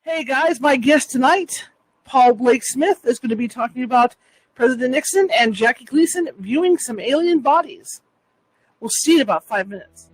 Hey guys, my guest tonight, Paul Blake Smith, is going to be talking about President Nixon and Jackie Gleason viewing some alien bodies. We'll see you in about 5 minutes.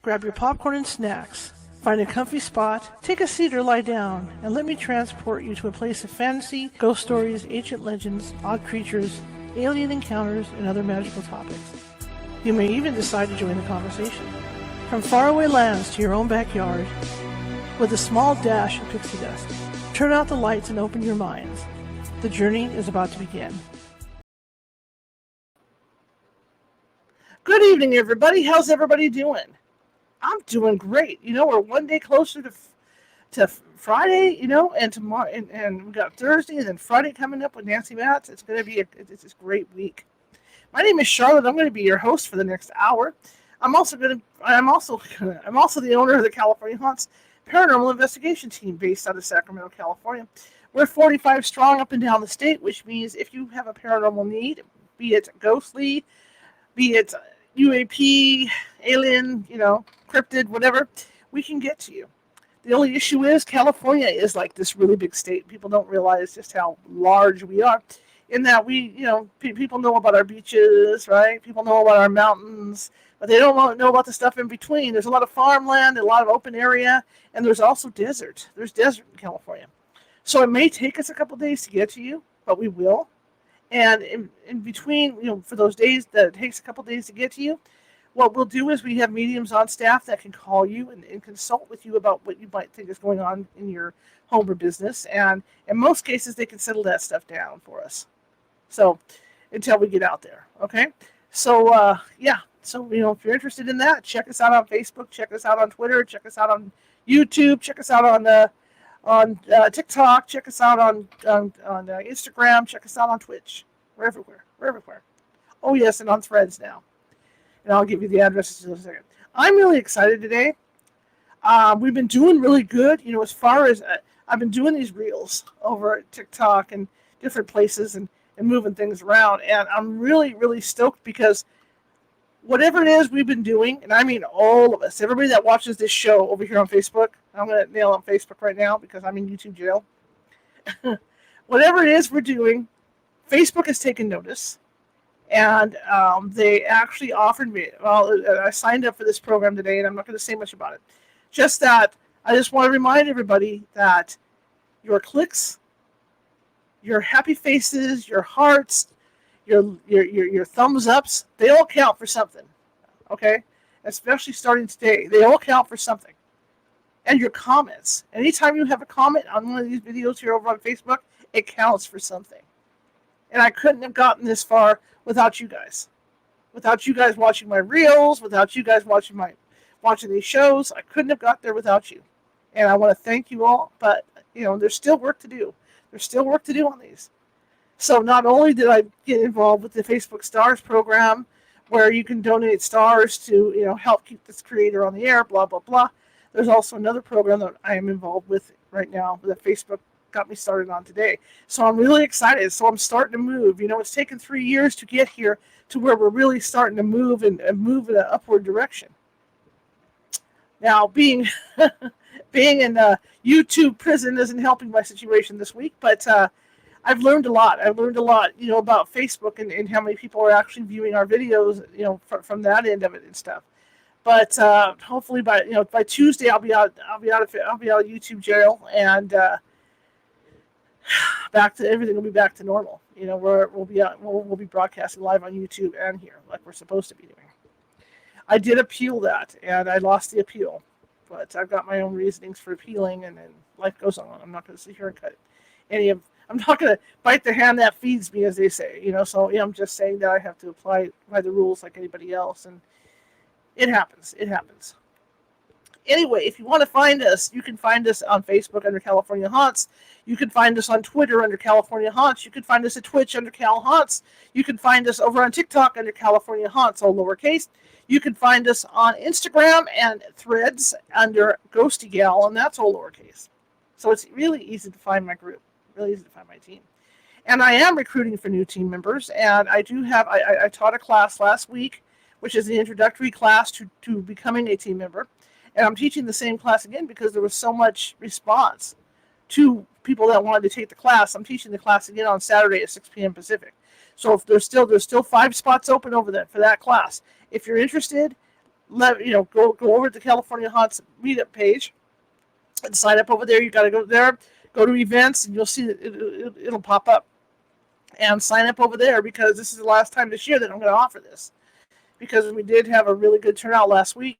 Grab your popcorn and snacks. Find a comfy spot, take a seat or lie down, and let me transport you to a place of fantasy, ghost stories, ancient legends, odd creatures, alien encounters, and other magical topics. You may even decide to join the conversation. From faraway lands to your own backyard, with a small dash of pixie dust, turn out the lights and open your minds. The journey is about to begin. Good evening, everybody. How's everybody doing? I'm doing great. We're one day closer to Friday, and tomorrow, and we got Thursday, and then Friday coming up with Nancy Matz. It's going to be it's a great week. My name is Charlotte. I'm going to be your host for the next hour. I'm also the owner of the California Haunts Paranormal Investigation Team based out of Sacramento, California. We're 45 strong up and down the state, which means if you have a paranormal need, be it ghostly, be it UAP, alien, cryptid, whatever, we can get to you. The only issue is California is like this really big state. People don't realize just how large we are. In that people know about our beaches, right? People know about our mountains, but they don't know about the stuff in between. There's a lot of farmland, a lot of open area, and there's also desert. There's desert in California. So it may take us a couple days to get to you, but we will. And in between, for those days that it takes a couple days to get to you, what we'll do is we have mediums on staff that can call you and consult with you about what you might think is going on in your home or business. And in most cases, they can settle that stuff down for us. So until we get out there, okay? So, So, if you're interested in that, check us out on Facebook, check us out on Twitter, check us out on YouTube, check us out on TikTok, check us out on Instagram, check us out on Twitch. We're everywhere. We're everywhere. Oh, yes, and on Threads now. And I'll give you the addresses in a second. I'm really excited today. We've been doing really good, as far as I've been doing these reels over at TikTok and different places and moving things around. And I'm really, really stoked because whatever it is we've been doing, and I mean all of us, everybody that watches this show over here on Facebook, I'm going to nail on Facebook right now because I'm in YouTube jail. Whatever it is we're doing, Facebook has taken notice. And they actually offered me, I signed up for this program today, and I'm not going to say much about it. Just that I just want to remind everybody that your clicks, your happy faces, your hearts, your thumbs ups, they all count for something, okay? Especially starting today. They all count for something. And your comments. Anytime you have a comment on one of these videos here over on Facebook, it counts for something. And I couldn't have gotten this far without you guys. Without you guys watching my reels, without you guys watching these shows, I couldn't have got there without you. And I want to thank you all, but there's still work to do. There's still work to do on these. So not only did I get involved with the Facebook Stars program, where you can donate stars to help keep this creator on the air, blah blah blah. There's also another program that I am involved with right now that Facebook got me started on today. So I'm really excited. So I'm starting to move. It's taken 3 years to get here to where we're really starting to move and move in an upward direction. Now, being in YouTube prison isn't helping my situation this week, but I've learned a lot. I've learned a lot, about Facebook and how many people are actually viewing our videos, from that end of it and stuff. But hopefully by Tuesday I'll be out of YouTube jail and everything will be back to normal. We'll be broadcasting live on YouTube and here like we're supposed to be doing. I did appeal that and I lost the appeal, but I've got my own reasonings for appealing, and then life goes on. I'm not going to sit here and cut I'm not going to bite the hand that feeds me, as they say. So I'm just saying that I have to apply by the rules like anybody else, and it happens. It happens. Anyway, if you want to find us, you can find us on Facebook under California Haunts. You can find us on Twitter under California Haunts. You can find us at Twitch under Cal Haunts. You can find us over on TikTok under California Haunts, all lowercase. You can find us on Instagram and Threads under Ghosty Gal, and that's all lowercase. So it's really easy to find my group, really easy to find my team. And I am recruiting for new team members, and I taught a class last week, which is the introductory class to becoming a team member. And I'm teaching the same class again because there was so much response to people that wanted to take the class. I'm teaching the class again on Saturday at 6 p.m. Pacific. So if there's still 5 spots open over there for that class. If you're interested, go over to the California Haunts meetup page and sign up over there. You got to go there, go to events, and you'll see that it'll pop up. And sign up over there because this is the last time this year that I'm going to offer this. Because we did have a really good turnout last week.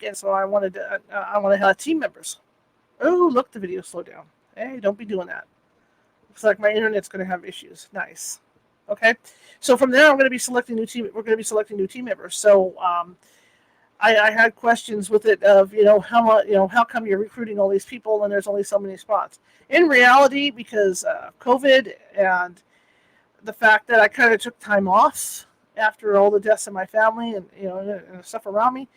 and so I want to have team members. Oh, look, the video slowed down. Hey, don't be doing that. Looks like my internet's going to have issues. Nice. Okay, so from there, we're going to be selecting new team members. So I had questions with it of how come you're recruiting all these people and there's only so many spots. In reality, because COVID and the fact that I kind of took time off after all the deaths in my family and and stuff around me,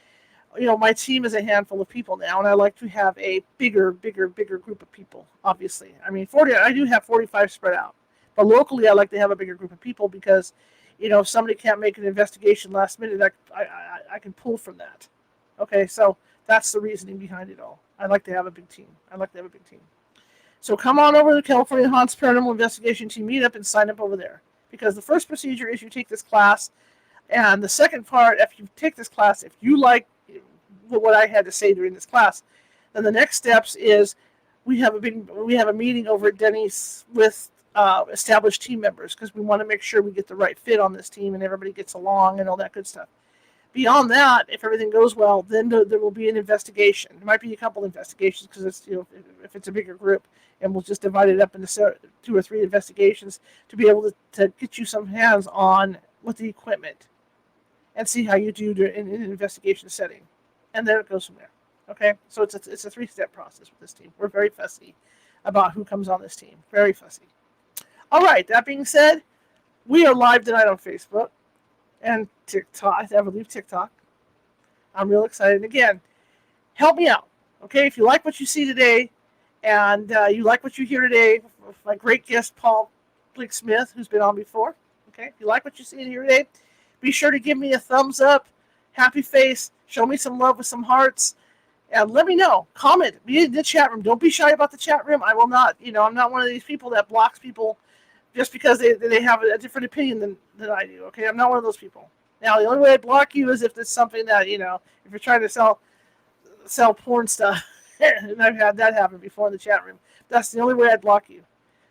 my team is a handful of people now, and I like to have a bigger group of people. Obviously, I mean 40. I do have 45 spread out, but locally I like to have a bigger group of people because, if somebody can't make an investigation last minute, I can pull from that. Okay, so that's the reasoning behind it all. I like to have a big team. So come on over to the California Haunts Paranormal Investigation Team Meetup and sign up over there. Because the first procedure is you take this class, and the second part, if you take this class, if you like what I had to say during this class, then the next steps is we have a meeting over at Denny's with established team members because we want to make sure we get the right fit on this team and everybody gets along and all that good stuff. Beyond that, if everything goes well, then there will be an investigation. There might be a couple investigations because it's if it's a bigger group, and we'll just divide it up into 2 or 3 investigations to be able to get you some hands on with the equipment and see how you do in an investigation setting, and then it goes from there. Okay, so it's a 3-step process with this team. We're very fussy about who comes on this team. Very fussy. All right. That being said, we are live tonight on Facebook and TikTok. I believe TikTok. I'm real excited. Again, help me out. Okay, if you like what you see today, and you like what you hear today, with my great guest Paul Blake Smith, who's been on before. Okay, if you like what you see here today, be sure to give me a thumbs up, happy face, show me some love with some hearts, and let me know. Comment. Be in the chat room. Don't be shy about the chat room. I will not. I'm not one of these people that blocks people just because they have a different opinion than I do. Okay, I'm not one of those people. Now, the only way I block you is if it's something that if you're trying to sell porn stuff, and I've had that happen before in the chat room. That's the only way I'd block you.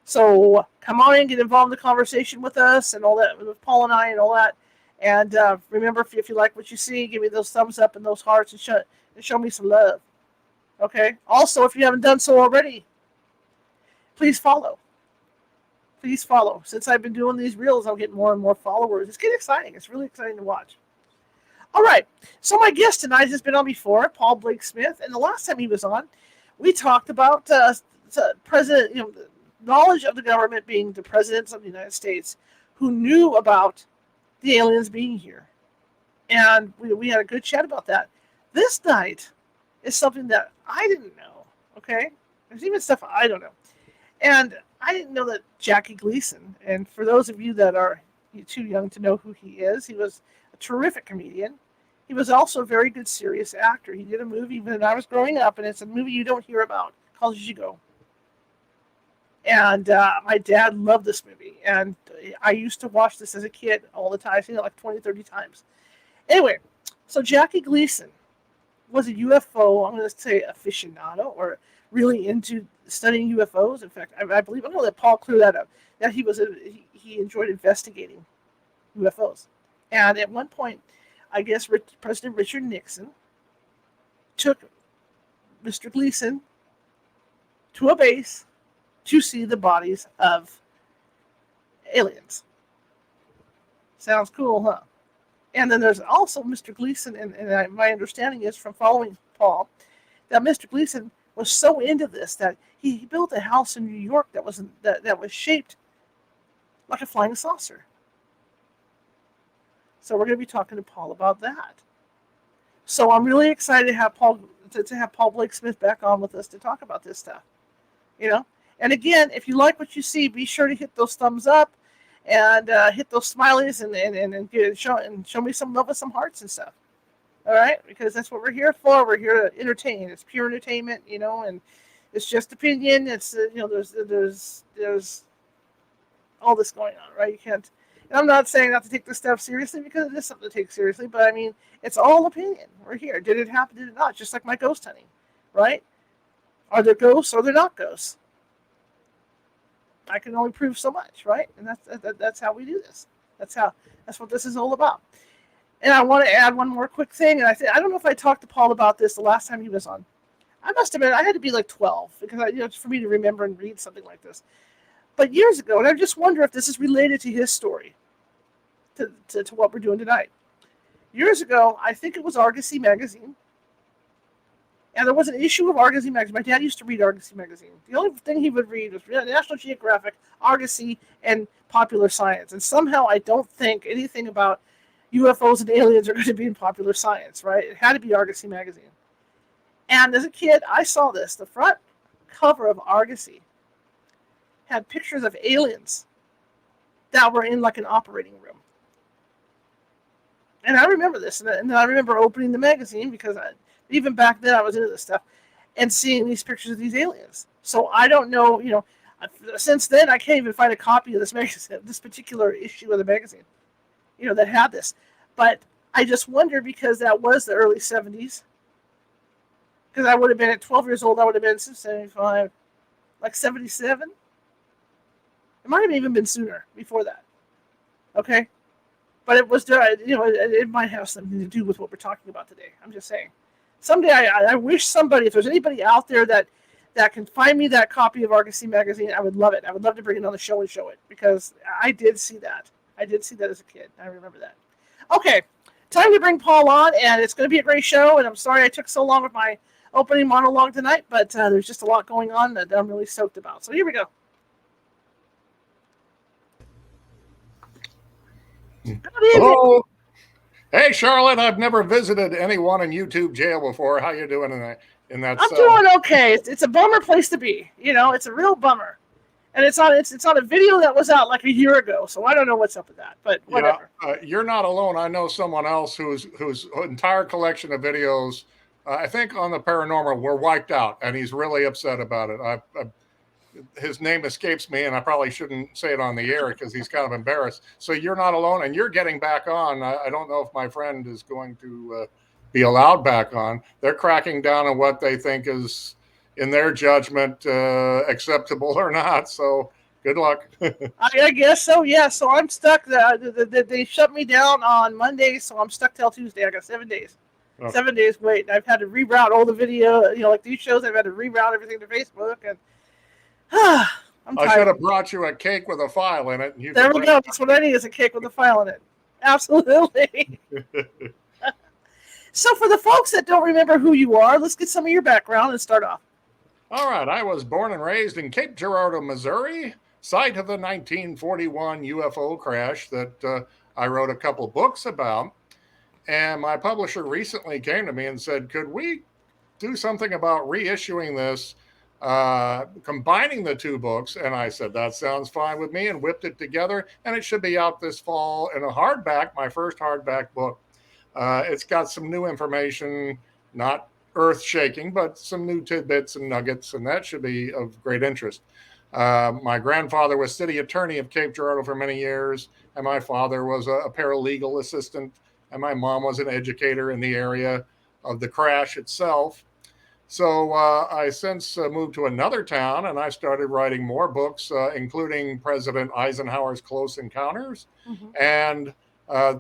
So come on in, get involved in the conversation with us and all that, with Paul and I and all that. And remember, if you like what you see, give me those thumbs up and those hearts and show me some love. Okay. Also, if you haven't done so already, please follow. Please follow. Since I've been doing these reels, I'm getting more and more followers. It's getting exciting. It's really exciting to watch. All right. So my guest tonight has been on before, Paul Blake Smith, and the last time he was on, we talked about president, knowledge of the government being the presidents of the United States who knew about the aliens being here, and we had a good chat about that. This night is something that I didn't know. Okay, there's even stuff I don't know, and I didn't know that Jackie Gleason. And for those of you that are too young to know who he is, he was a terrific comedian. He was also a very good serious actor. He did a movie when I was growing up, and it's a movie you don't hear about called Girardeau. And my dad loved this movie, and I used to watch this as a kid all the time. I've seen it like 20, 30 times. Anyway, so Jackie Gleason was a UFO, I'm going to say aficionado, or really into studying UFOs. In fact, I believe, I'm going to let Paul clear that up, that he enjoyed investigating UFOs. And at one point, I guess President Richard Nixon took Mr. Gleason to a base to see the bodies of aliens. Sounds cool, huh? And then there's also Mr. Gleason, and my understanding is from following Paul, that Mr. Gleason was so into this that he built a house in New York that was shaped like a flying saucer. So we're going to be talking to Paul about that. So I'm really excited to have Paul Blake Smith back on with us to talk about this stuff. And again, if you like what you see, be sure to hit those thumbs up and hit those smileys and show me some love with some hearts and stuff. All right, because that's what we're here for. We're here to entertain. It's pure entertainment, and it's just opinion. It's there's all this going on, right? You can't. And I'm not saying not to take this stuff seriously because it is something to take seriously, but I mean, it's all opinion. We're here. Did it happen? Did it not? Just like my ghost hunting, right? Are there ghosts or are there not ghosts? I can only prove so much, right? And that's how we do this. That's what this is all about. And I want to add one more quick thing. And I don't know if I talked to Paul about this the last time he was on. I must have been, I had to be like 12 because for me to remember and read something like this. But years ago, and I just wonder if this is related to his story, to what we're doing tonight. Years ago, I think it was Argosy magazine. And there was an issue of Argosy magazine. My dad used to read Argosy magazine. The only thing he would read was National Geographic, Argosy, and Popular Science. And somehow I don't think anything about UFOs and aliens are going to be in Popular Science, right? It had to be Argosy magazine. And as a kid, I saw this. The front cover of Argosy had pictures of aliens that were in like an operating room. And I remember this. And I remember opening the magazine because even back then I was into this stuff and seeing these pictures of these aliens. So I don't know, since then I can't even find a copy of this magazine, this particular issue of the magazine, that had this. But I just wonder because that was the early 70s. Because I would have been at 12 years old, I would have been 75, like 77. It might have even been sooner before that. Okay? But it was, it might have something to do with what we're talking about today. I'm just saying. Someday I wish somebody, if there's anybody out there that can find me that copy of Argosy magazine, I would love it. I would love to bring it on the show and show it because I did see that. I did see that as a kid. I remember that. Okay, time to bring Paul on, and it's going to be a great show, and I'm sorry I took so long with my opening monologue tonight, but there's just a lot going on that I'm really stoked about. So here we go. Hello. Hey, Charlotte. I've never visited anyone in YouTube jail before. How you doing in that? I'm doing okay. It's a bummer place to be. It's a real bummer, and it's on a video that was out like a year ago. So I don't know what's up with that, but whatever. Yeah, you're not alone. I know someone else whose entire collection of videos, I think on the paranormal, were wiped out, and he's really upset about it. His name escapes me, and I probably shouldn't say it on the air because he's kind of embarrassed. So you're not alone, and you're getting back on. I don't know if my friend is going to be allowed back on. They're cracking down on what they think is, in their judgment, acceptable or not. So good luck. I guess so, yeah. So I'm stuck. They shut me down on Monday, so I'm stuck till Tuesday. I got 7 days. Okay. 7 days wait. I've had to reroute all the video, like these shows. I've had to reroute everything to Facebook, and I'm tired. I should have brought you a cake with a file in it. And there we go. That's what I need is a cake with a file in it. Absolutely. So for the folks that don't remember who you are, let's get some of your background and start off. All right. I was born and raised in Cape Girardeau, Missouri, site of the 1941 UFO crash that I wrote a couple books about. And my publisher recently came to me and said, could we do something about reissuing this, combining the two books? And I said, that sounds fine with me, and whipped it together. And it should be out this fall in a hardback, my first hardback book. It's got some new information, not earth-shaking, but some new tidbits and nuggets, and that should be of great interest. My grandfather was city attorney of Cape Girardeau for many years, and my father was a paralegal assistant, and my mom was an educator in the area of the crash itself. So I since moved to another town, and I started writing more books, including President Eisenhower's Close Encounters, and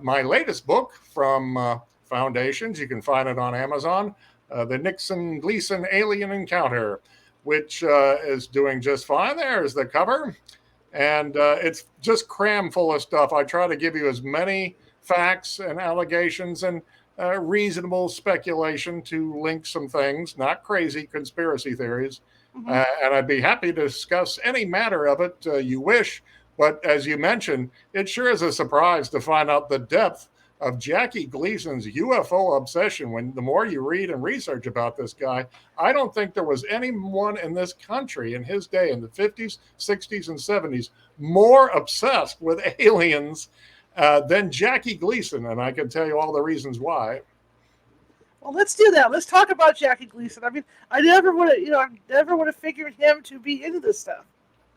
my latest book from Foundations, you can find it on Amazon, the Nixon Gleason Alien Encounter, which is doing just fine. There's the cover. And it's just crammed full of stuff. I try to give you as many facts and allegations and reasonable speculation to link some things, not crazy conspiracy theories. And I'd be happy to discuss any matter of it you wish. But as you mentioned, it sure is a surprise to find out the depth of Jackie Gleason's UFO obsession. When the more you read and research about this guy, I don't think there was anyone in this country in his day, in the 50s, 60s, and 70s, more obsessed with aliens than Jackie Gleason. And I can tell you all the reasons why. Well, let's do that. Let's talk about Jackie Gleason. I mean, I never would have figured him to be into this stuff.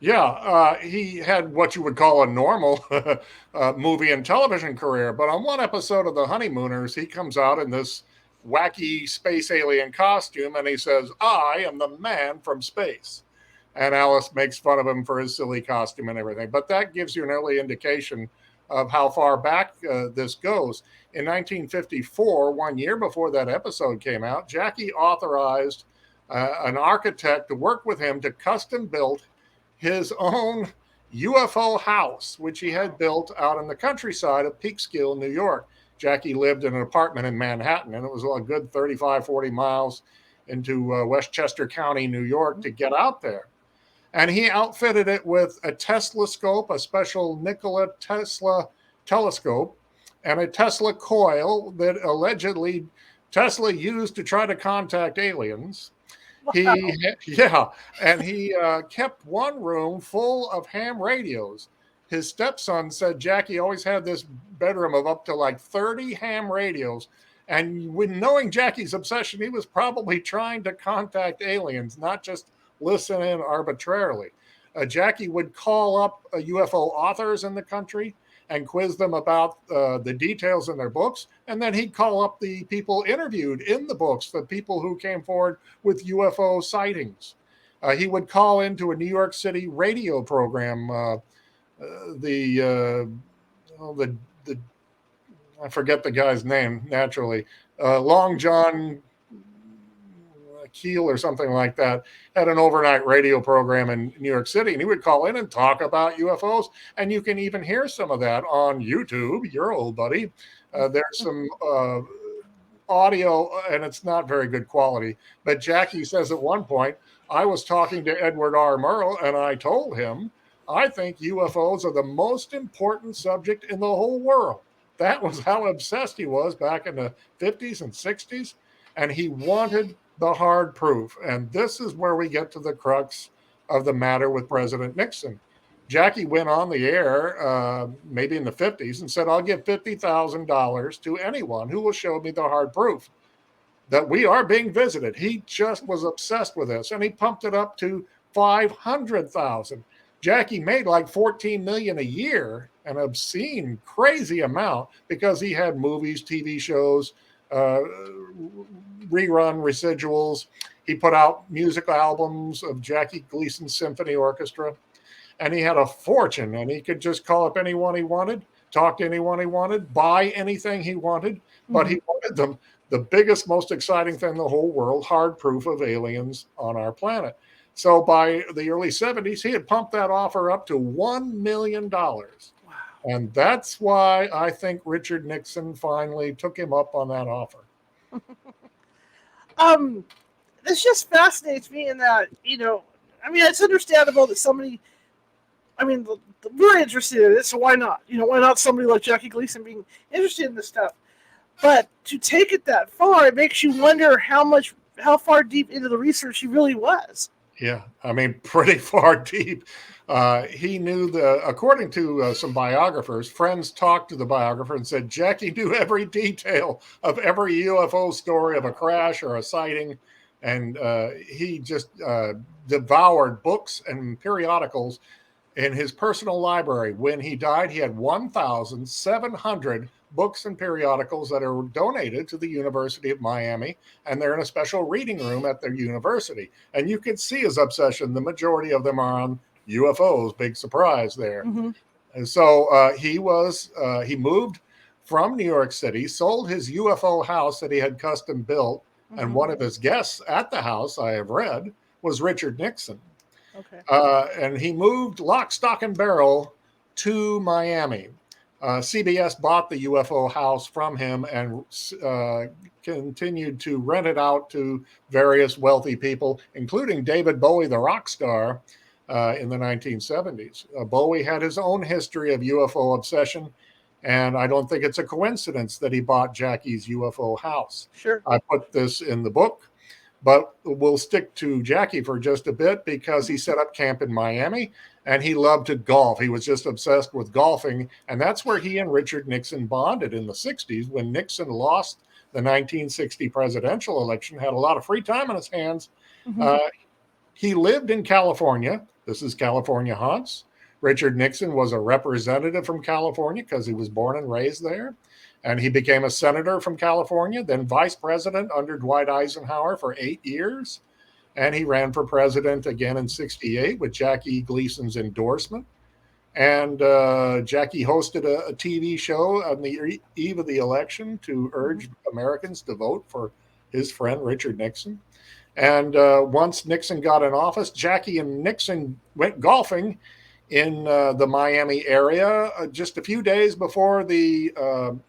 Yeah, he had what you would call a normal movie and television career. But on one episode of The Honeymooners, he comes out in this wacky space alien costume, and he says, I am the man from space. And Alice makes fun of him for his silly costume and everything. But that gives you an early indication of how far back this goes. In 1954, 1 year before that episode came out, Jackie authorized an architect to work with him to custom build his own UFO house, which he had built out in the countryside of Peekskill, New York. Jackie lived in an apartment in Manhattan, and it was a good 35, 40 miles into Westchester County, New York, to get out there. And he outfitted it with a Tesla scope, a special Nikola Tesla telescope, and a Tesla coil that allegedly Tesla used to try to contact aliens. Wow. He kept one room full of ham radios. His stepson said Jackie always had this bedroom of up to like 30 ham radios. And when knowing Jackie's obsession, he was probably trying to contact aliens, not just listen in arbitrarily. Jackie would call up UFO authors in the country and quiz them about the details in their books. And then he'd call up the people interviewed in the books, the people who came forward with UFO sightings. He would call into a New York City radio program, I forget the guy's name, naturally, Long John Keel or something like that, had an overnight radio program in New York City, and he would call in and talk about UFOs. And you can even hear some of that on YouTube, your old buddy. There's some audio, and it's not very good quality. But Jackie says at one point, I was talking to Edward R. Murrow, and I told him, I think UFOs are the most important subject in the whole world. That was how obsessed he was back in the 50s and 60s. And he wanted the hard proof. And this is where we get to the crux of the matter with President Nixon. Jackie went on the air, maybe in the 50s, and said, I'll give $50,000 to anyone who will show me the hard proof that we are being visited. He just was obsessed with this, and he pumped it up to 500,000. Jackie made like 14 million a year, an obscene, crazy amount, because he had movies, TV shows, rerun residuals. He put out music albums of Jackie Gleason Symphony Orchestra, and he had a fortune, and he could just call up anyone he wanted, talk to anyone he wanted, buy anything he wanted, but he wanted them the biggest, most exciting thing in the whole world, hard proof of aliens on our planet. So by the early 70s, he had pumped that offer up to $1 million. Wow. And that's why I think Richard Nixon finally took him up on that offer. This just fascinates me in that, it's understandable that somebody, we're interested in it, so why not? Why not somebody like Jackie Gleason being interested in this stuff? But to take it that far, it makes you wonder how far deep into the research he really was. Yeah, pretty far deep. He knew according to some biographers, friends talked to the biographer and said Jackie knew every detail of every UFO story of a crash or a sighting. And he just devoured books and periodicals in his personal library. When he died, he had 1,700 books and periodicals that are donated to the University of Miami, and they're in a special reading room at their university. And you can see his obsession. The majority of them are on UFOs. Big surprise there. Mm-hmm. And so he moved from New York City, sold his UFO house that he had custom built, and one of his guests at the house, I have read, was Richard Nixon. Okay. And he moved lock, stock, and barrel to Miami. CBS bought the UFO house from him and continued to rent it out to various wealthy people, including David Bowie, the rock star, in the 1970s. Bowie had his own history of UFO obsession, and I don't think it's a coincidence that he bought Jackie's UFO house. Sure. I put this in the book, but we'll stick to Jackie for just a bit because he set up camp in Miami. And he loved to golf. He was just obsessed with golfing. And that's where he and Richard Nixon bonded in the 60s when Nixon lost the 1960 presidential election, had a lot of free time on his hands. Mm-hmm. He lived in California. This is California Haunts. Richard Nixon was a representative from California because he was born and raised there. And he became a senator from California, then vice president under Dwight Eisenhower for 8 years. And he ran for president again in 68 with Jackie Gleason's endorsement. And Jackie hosted a TV show on the eve of the election to urge Americans to vote for his friend Richard Nixon. And once Nixon got in office, Jackie and Nixon went golfing in the Miami area just a few days before the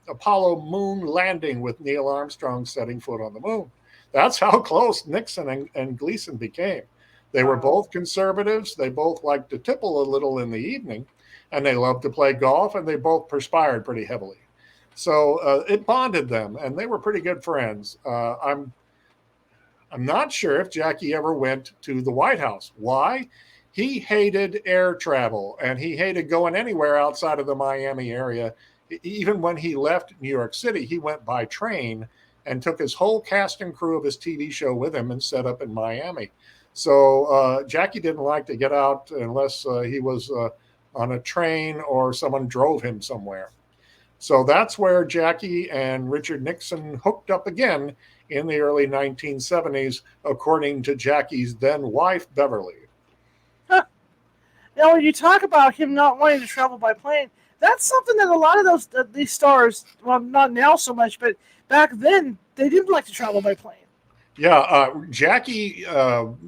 Apollo moon landing, with Neil Armstrong setting foot on the moon. That's how close Nixon and Gleason became. They were both conservatives. They both liked to tipple a little in the evening, and they loved to play golf, and they both perspired pretty heavily. So it bonded them, and they were pretty good friends. I'm not sure if Jackie ever went to the White House. Why? He hated air travel, and he hated going anywhere outside of the Miami area. Even when he left New York City, he went by train and took his whole cast and crew of his TV show with him and set up in Miami. So Jackie didn't like to get out unless he was on a train or someone drove him somewhere. So that's where Jackie and Richard Nixon hooked up again in the early 1970s, according to Jackie's then wife, Beverly. Huh. Now, when you talk about him not wanting to travel by plane, that's something that a lot of these stars, well, not now so much, but back then, they didn't like to travel by plane. Yeah, Jackie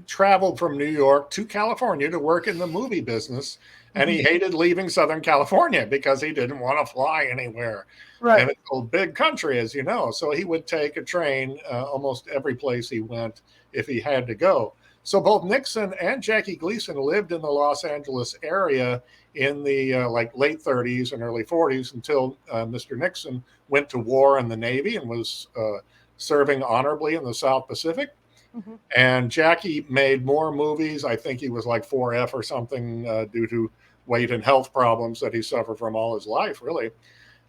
traveled from New York to California to work in the movie business, and he hated leaving Southern California because he didn't want to fly anywhere. Right. And it's a big country, as you know, so he would take a train almost every place he went if he had to go. So both Nixon and Jackie Gleason lived in the Los Angeles area in the late 30s and early 40s until Mr. Nixon went to war in the Navy and was serving honorably in the South Pacific. And Jackie made more movies. I think he was like 4F or something due to weight and health problems that he suffered from all his life, really.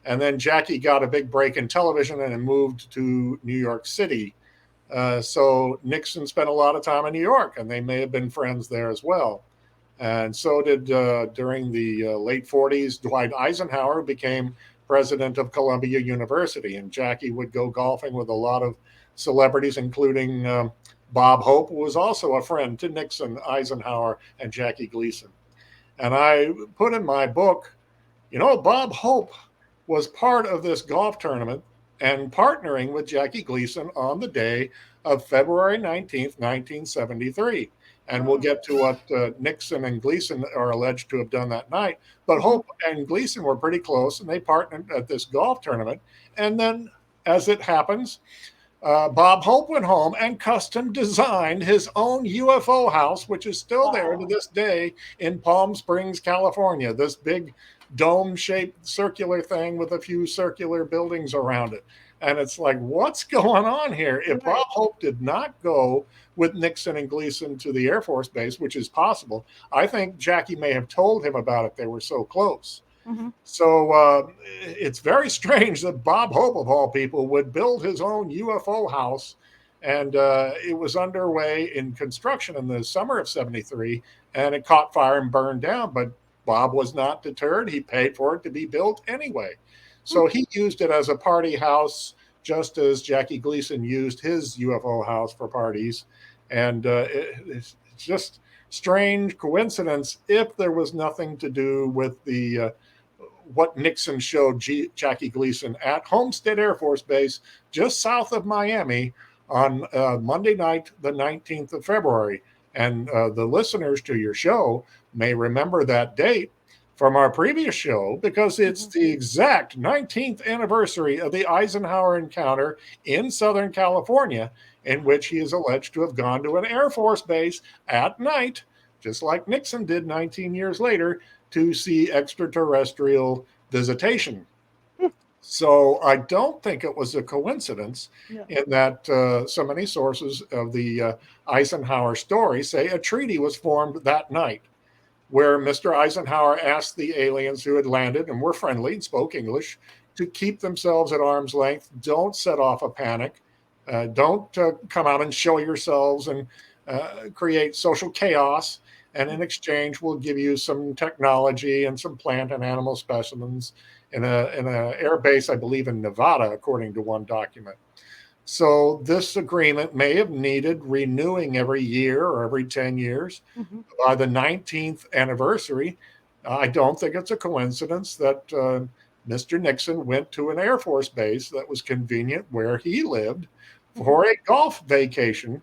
And then Jackie got a big break in television and moved to New York City. So Nixon spent a lot of time in New York, and they may have been friends there as well. And so did, during the late 40s, Dwight Eisenhower became president of Columbia University, and Jackie would go golfing with a lot of celebrities, including Bob Hope, who was also a friend to Nixon, Eisenhower, and Jackie Gleason. And I put in my book, Bob Hope was part of this golf tournament and partnering with Jackie Gleason on the day of February 19th, 1973. And we'll get to what Nixon and Gleason are alleged to have done that night. But Hope and Gleason were pretty close, and they partnered at this golf tournament. And then, as it happens, Bob Hope went home and custom designed his own UFO house, which is still there to this day in Palm Springs, California. This big dome-shaped circular thing with a few circular buildings around it. And it's like, what's going on here? If Bob Hope did not go with Nixon and Gleason to the Air Force Base, which is possible, I think Jackie may have told him about it. They were so close. So it's very strange that Bob Hope, of all people, would build his own UFO house. And it was underway in construction in the summer of 73, and it caught fire and burned down. But Bob was not deterred. He paid for it to be built anyway. So he used it as a party house, just as Jackie Gleason used his UFO house for parties. And it's just strange coincidence if there was nothing to do with the what Nixon showed Jackie Gleason at Homestead Air Force Base, just south of Miami, on Monday night, the 19th of February. And the listeners to your show may remember that date from our previous show, because it's the exact 19th anniversary of the Eisenhower encounter in Southern California, in which he is alleged to have gone to an Air Force base at night, just like Nixon did 19 years later, to see extraterrestrial visitation. So I don't think it was a coincidence in that so many sources of the Eisenhower story say a treaty was formed that night, where Mr. Eisenhower asked the aliens who had landed and were friendly and spoke English to keep themselves at arm's length. Don't set off a panic. Don't come out and show yourselves and create social chaos. And in exchange, we'll give you some technology and some plant and animal specimens in a air base, I believe, in Nevada, according to one document. So this agreement may have needed renewing every year or every 10 years. By the 19th anniversary, I don't think it's a coincidence that Mr. Nixon went to an Air Force base that was convenient where he lived for a golf vacation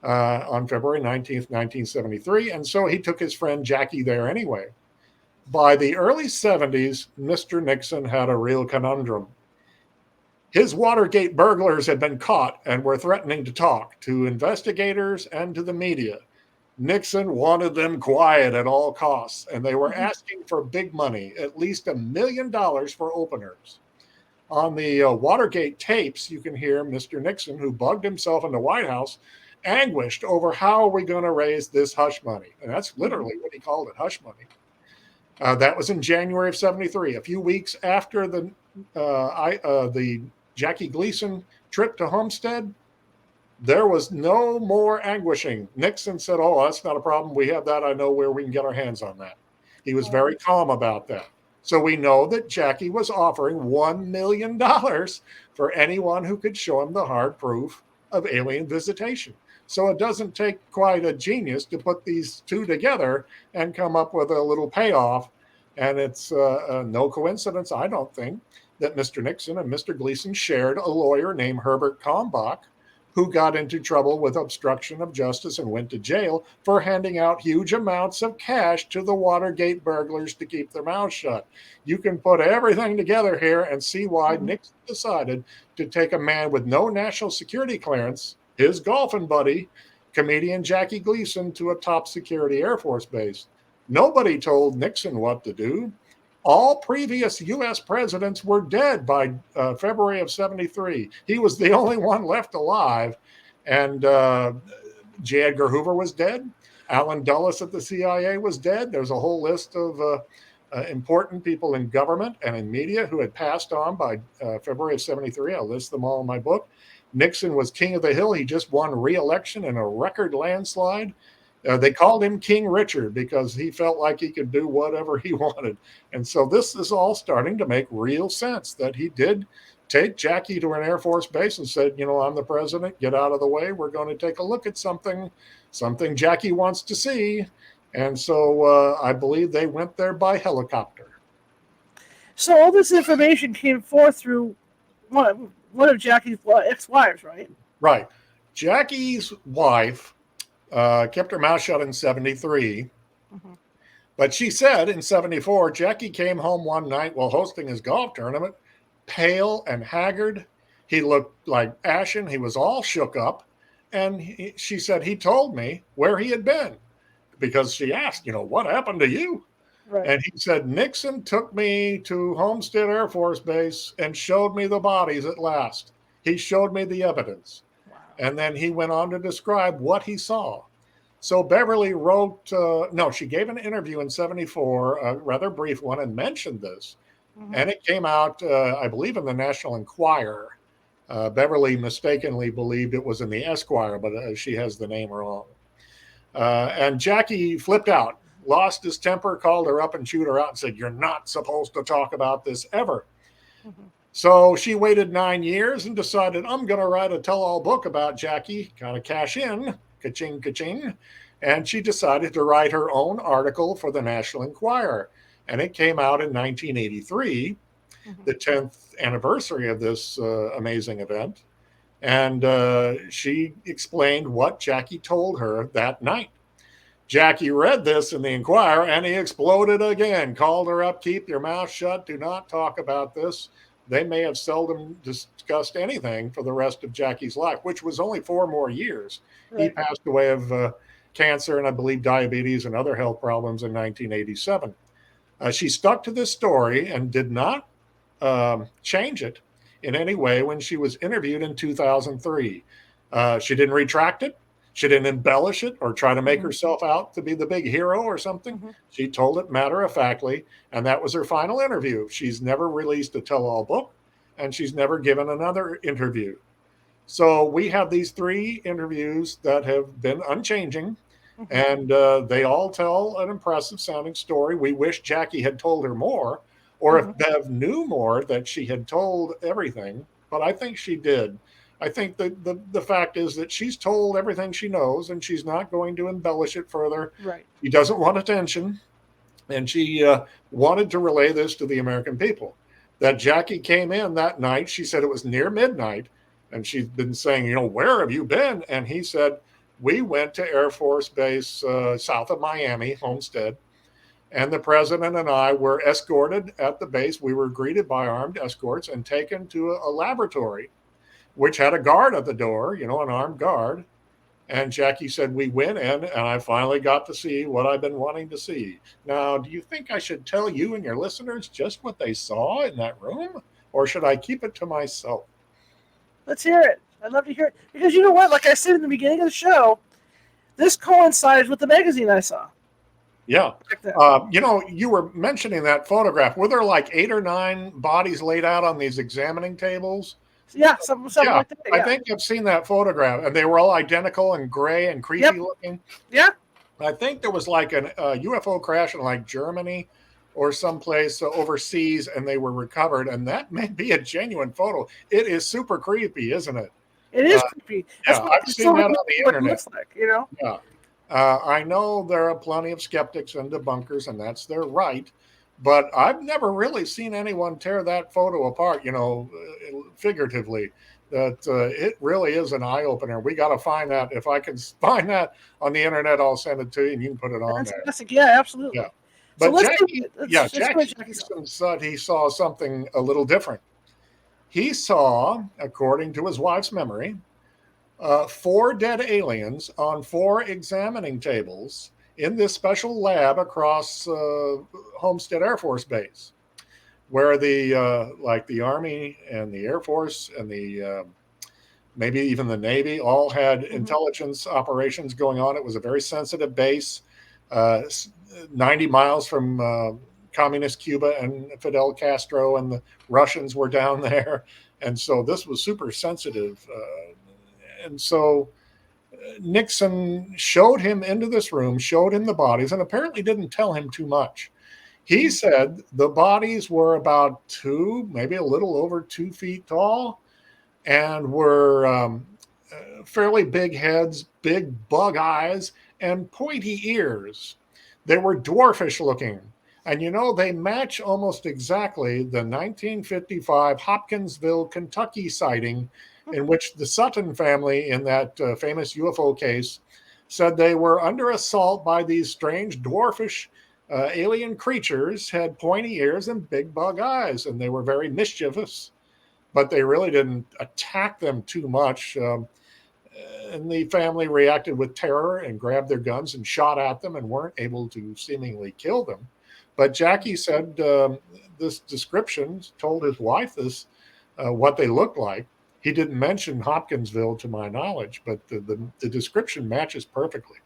on February 19th, 1973. And so he took his friend Jackie there anyway. By the early 70s, Mr. Nixon had a real conundrum. His Watergate burglars had been caught and were threatening to talk to investigators and to the media. Nixon wanted them quiet at all costs, and they were asking for big money, at least $1 million for openers. On the Watergate tapes, you can hear Mr. Nixon, who bugged himself in the White House, anguished over how are we going to raise this hush money. And that's literally what he called it, hush money. That was in January of 73, a few weeks after the Jackie Gleason trip to Homestead. There was no more anguishing. Nixon said, oh, that's not a problem. We have that. I know where we can get our hands on that. He was very calm about that. So we know that Jackie was offering $1 million for anyone who could show him the hard proof of alien visitation. So it doesn't take quite a genius to put these two together and come up with a little payoff. And it's no coincidence, I don't think, that Mr. Nixon and Mr. Gleason shared a lawyer named Herbert Kalmbach, who got into trouble with obstruction of justice and went to jail for handing out huge amounts of cash to the Watergate burglars to keep their mouths shut. You can put everything together here and see why Nixon decided to take a man with no national security clearance, his golfing buddy, comedian Jackie Gleason, to a top security Air Force base. Nobody told Nixon what to do. All previous U.S. presidents were dead by February of 73. He was the only one left alive. And J. Edgar Hoover was dead. Allen Dulles at the CIA was dead. There's a whole list of important people in government and in media who had passed on by February of 73. I'll list them all in my book. Nixon was king of the hill. He just won re-election in a record landslide. They called him King Richard because he felt like he could do whatever he wanted. And so this is all starting to make real sense that he did take Jackie to an Air Force base and said, you know, I'm the president, get out of the way. We're going to take a look at something Jackie wants to see. And so I believe they went there by helicopter. So all this information came forth through one of Jackie's ex-wives, right? Right. Jackie's wife kept her mouth shut in 73. But she said in 74, Jackie came home one night while hosting his golf tournament, pale and haggard. He looked like ashen. He was all shook up. And she said, he told me where he had been because she asked, you know, what happened to you? Right. And he said, Nixon took me to Homestead Air Force Base and showed me the bodies at last. He showed me the evidence. And then he went on to describe what he saw. So Beverly wrote, she gave an interview in 74, a rather brief one, and mentioned this. And it came out, I believe, in the National Enquirer. Beverly mistakenly believed it was in the Esquire, but she has the name wrong. And Jackie flipped out, lost his temper, called her up and chewed her out and said, you're not supposed to talk about this ever. So she waited 9 years and decided, I'm going to write a tell-all book about Jackie, kind of cash in, ka-ching, ka-ching. And she decided to write her own article for the National Enquirer. And it came out in 1983, the 10th anniversary of this amazing event. And she explained what Jackie told her that night. Jackie read this in the Enquirer and he exploded again, called her up, keep your mouth shut, do not talk about this. They may have seldom discussed anything for the rest of Jackie's life, which was only 4 more years. Right. He passed away of cancer and I believe diabetes and other health problems in 1987. She stuck to this story and did not change it in any way when she was interviewed in 2003. She didn't retract it. She didn't embellish it or try to make herself out to be the big hero or something. She told it matter-of-factly, and that was her final interview. She's never released a tell-all book, and she's never given another interview. So we have these 3 interviews that have been unchanging, and they all tell an impressive-sounding story. We wish Jackie had told her more, or if Bev knew more, that she had told everything, but I think she did. I think that the fact is that she's told everything she knows and she's not going to embellish it further. Right. She doesn't want attention. And she wanted to relay this to the American people, that Jackie came in that night. She said it was near midnight. And she'd been saying, where have you been? And he said, we went to Air Force Base south of Miami, Homestead. And the president and I were escorted at the base. We were greeted by armed escorts and taken to a laboratory, which had a guard at the door, an armed guard. And Jackie said, we went in and I finally got to see what I've been wanting to see. Now, do you think I should tell you and your listeners just what they saw in that room? Or should I keep it to myself? Let's hear it. I'd love to hear it. Because you know what? Like I said in the beginning of the show, this coincides with the magazine I saw. Yeah. You were mentioning that photograph. Were there like 8 or 9 bodies laid out on these examining tables? Yeah, something like that. Yeah. I think I've seen that photograph, and they were all identical and gray and creepy looking. Yeah. I think there was like a UFO crash in like Germany or someplace overseas, and they were recovered, and that may be a genuine photo. It is super creepy, isn't it? It is creepy. Yeah, I've seen that on the internet. It looks like, Yeah. I know there are plenty of skeptics and debunkers, and that's their right. But I've never really seen anyone tear that photo apart, figuratively. That it really is an eye opener. We got to find that. If I can find that on the internet, I'll send it to you, and you can put it on there. Fantastic. Yeah, absolutely. Yeah. But so Jackie said he saw something a little different. He saw, according to his wife's memory, 4 dead aliens on 4 examining tables in this special lab across Homestead Air Force Base, where the Army and the Air Force and the maybe even the Navy all had intelligence operations going on. It was a very sensitive base, 90 miles from communist Cuba, and Fidel Castro and the Russians were down there. And so this was super sensitive. And so Nixon showed him into this room, showed him the bodies, and apparently didn't tell him too much. He said the bodies were about 2, maybe a little over 2 feet tall, and were fairly big heads, big bug eyes, and pointy ears. They were dwarfish looking. And they match almost exactly the 1955 Hopkinsville, Kentucky sighting, in which the Sutton family in that famous UFO case said they were under assault by these strange dwarfish alien creatures, had pointy ears and big bug eyes, and they were very mischievous, but they really didn't attack them too much. And the family reacted with terror and grabbed their guns and shot at them and weren't able to seemingly kill them. But Jackie said this description, told his wife this, what they looked like. He didn't mention Hopkinsville to my knowledge, but the description matches perfectly.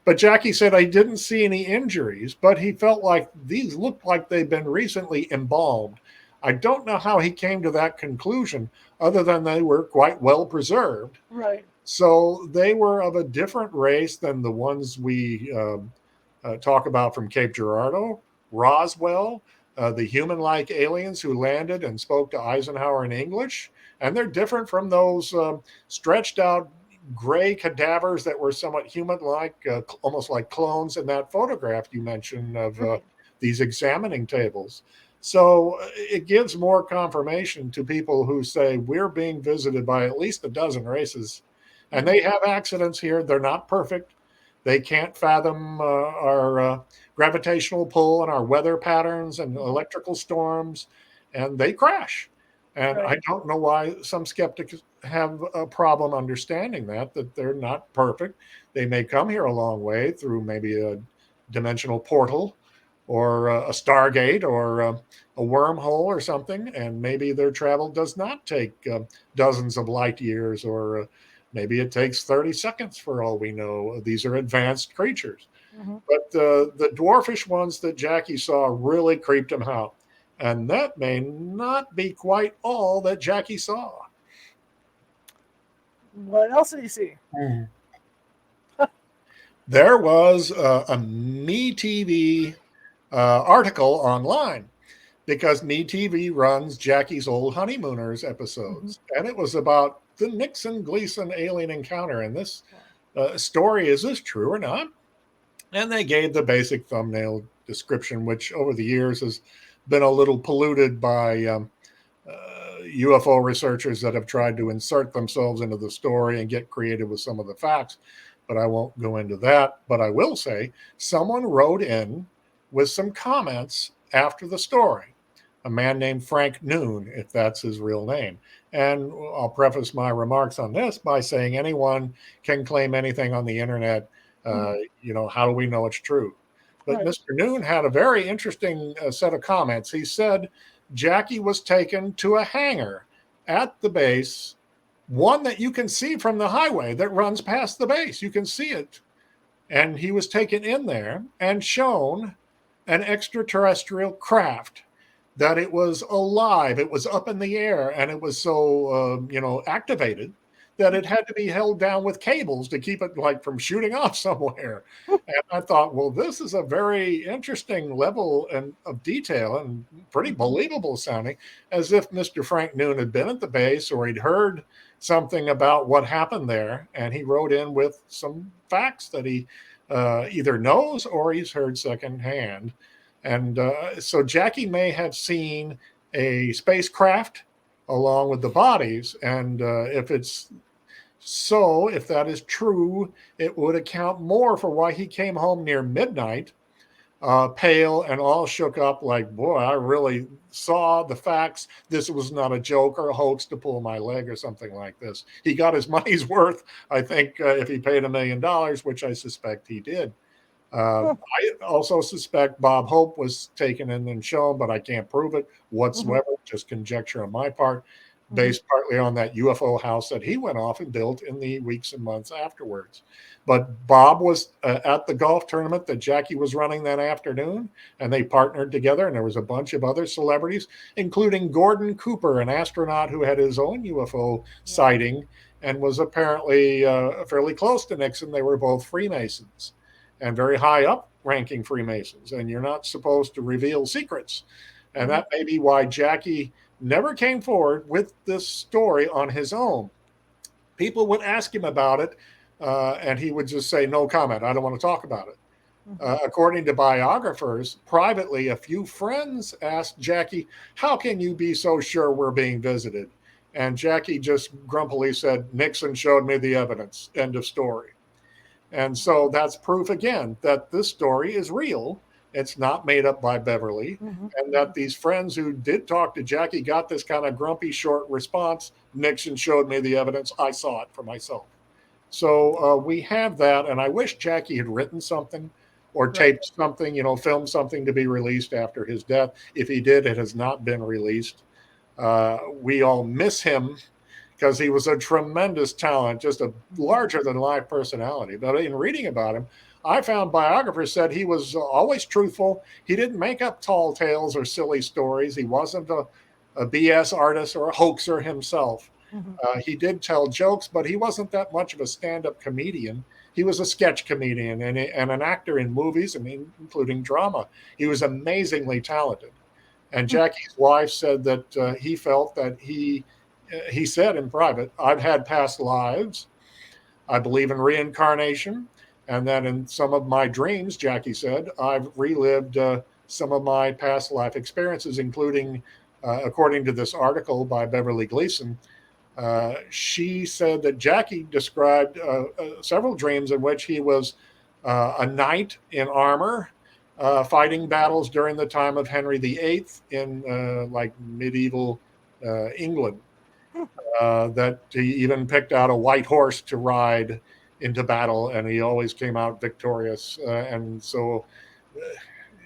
But Jackie said I didn't see any injuries, but he felt like these looked like they'd been recently embalmed. I don't know how he came to that conclusion, other than they were quite well preserved. Right. So they were of a different race than the ones we talk about from Cape Girardeau, Roswell, the human-like aliens who landed and spoke to Eisenhower in English. And they're different from those stretched out gray cadavers that were somewhat human-like, almost like clones in that photograph you mentioned of these examining tables. So it gives more confirmation to people who say we're being visited by at least a dozen races, and they have accidents here. They're not perfect. They can't fathom our gravitational pull and our weather patterns and electrical storms, and they crash. And I don't know why some skeptics have a problem understanding that they're not perfect. They may come here a long way through maybe a dimensional portal or a Stargate or a wormhole or something, and maybe their travel does not take dozens of light years, or maybe it takes 30 seconds for all we know. These are advanced creatures. But the dwarfish ones that Jackie saw really creeped him out. And that may not be quite all that Jackie saw. What else did he see? There was a MeTV article online, because MeTV runs Jackie's Old Honeymooners episodes. And it was about the Nixon Gleason alien encounter. And this story, is this true or not? And they gave the basic thumbnail description, which over the years has been a little polluted by UFO researchers that have tried to insert themselves into the story and get creative with some of the facts. But I won't go into that. But I will say someone wrote in with some comments after the story, a man named Frank Noon, if that's his real name. And I'll preface my remarks on this by saying anyone can claim anything on the internet. How do we know it's true? But Right. Mr. Noon had a very interesting set of comments. He said Jackie was taken to a hangar at the base, one that you can see from the highway that runs past the base. You can see it. And he was taken in there and shown an extraterrestrial craft, that it was alive, it was up in the air, and it was so, activated that it had to be held down with cables to keep it like from shooting off somewhere. And I thought, well, this is a very interesting level of detail and pretty believable sounding, as if Mr. Frank Noon had been at the base or he'd heard something about what happened there. And he wrote in with some facts that he either knows or he's heard secondhand. And so Jackie may have seen a spacecraft along with the bodies. And if that is true, it would account more for why he came home near midnight, pale and all shook up like, boy, I really saw the facts. This was not a joke or a hoax to pull my leg or something like this. He got his money's worth, I think, if he paid $1 million, which I suspect he did. I also suspect Bob Hope was taken in and shown, but I can't prove it whatsoever. Just conjecture on my part, based partly on that UFO house that he went off and built in the weeks and months afterwards. But Bob was at the golf tournament that Jackie was running that afternoon, and they partnered together, and there was a bunch of other celebrities, including Gordon Cooper, an astronaut who had his own UFO sighting and was apparently fairly close to Nixon. They were both Freemasons, and very high up ranking Freemasons, and you're not supposed to reveal secrets. And that may be why Jackie never came forward with this story on his own. People would ask him about it, and he would just say, no comment, I don't want to talk about it. According to biographers, privately, a few friends asked Jackie, how can you be so sure we're being visited? And Jackie just grumpily said, Nixon showed me the evidence, end of story. And so that's proof again that this story is real. It's not made up by Beverly, and that these friends who did talk to Jackie got this kind of grumpy, short response. Nixon showed me the evidence. I saw it for myself. So we have that, and I wish Jackie had written something or taped something, filmed something to be released after his death. If he did, it has not been released. We all miss him, because he was a tremendous talent, just a larger-than-life personality. But in reading about him, I found biographers said he was always truthful. He didn't make up tall tales or silly stories. He wasn't a BS artist or a hoaxer himself. He did tell jokes, but he wasn't that much of a stand-up comedian. He was a sketch comedian and an actor in movies, including drama. He was amazingly talented. And Jackie's wife said that he felt that he said in private, I've had past lives. I believe in reincarnation. And that in some of my dreams, Jackie said, I've relived some of my past life experiences, including, according to this article by Beverly Gleason, she said that Jackie described several dreams in which he was a knight in armor, fighting battles during the time of Henry VIII in like medieval England. That he even picked out a white horse to ride into battle, and he always came out victorious. And so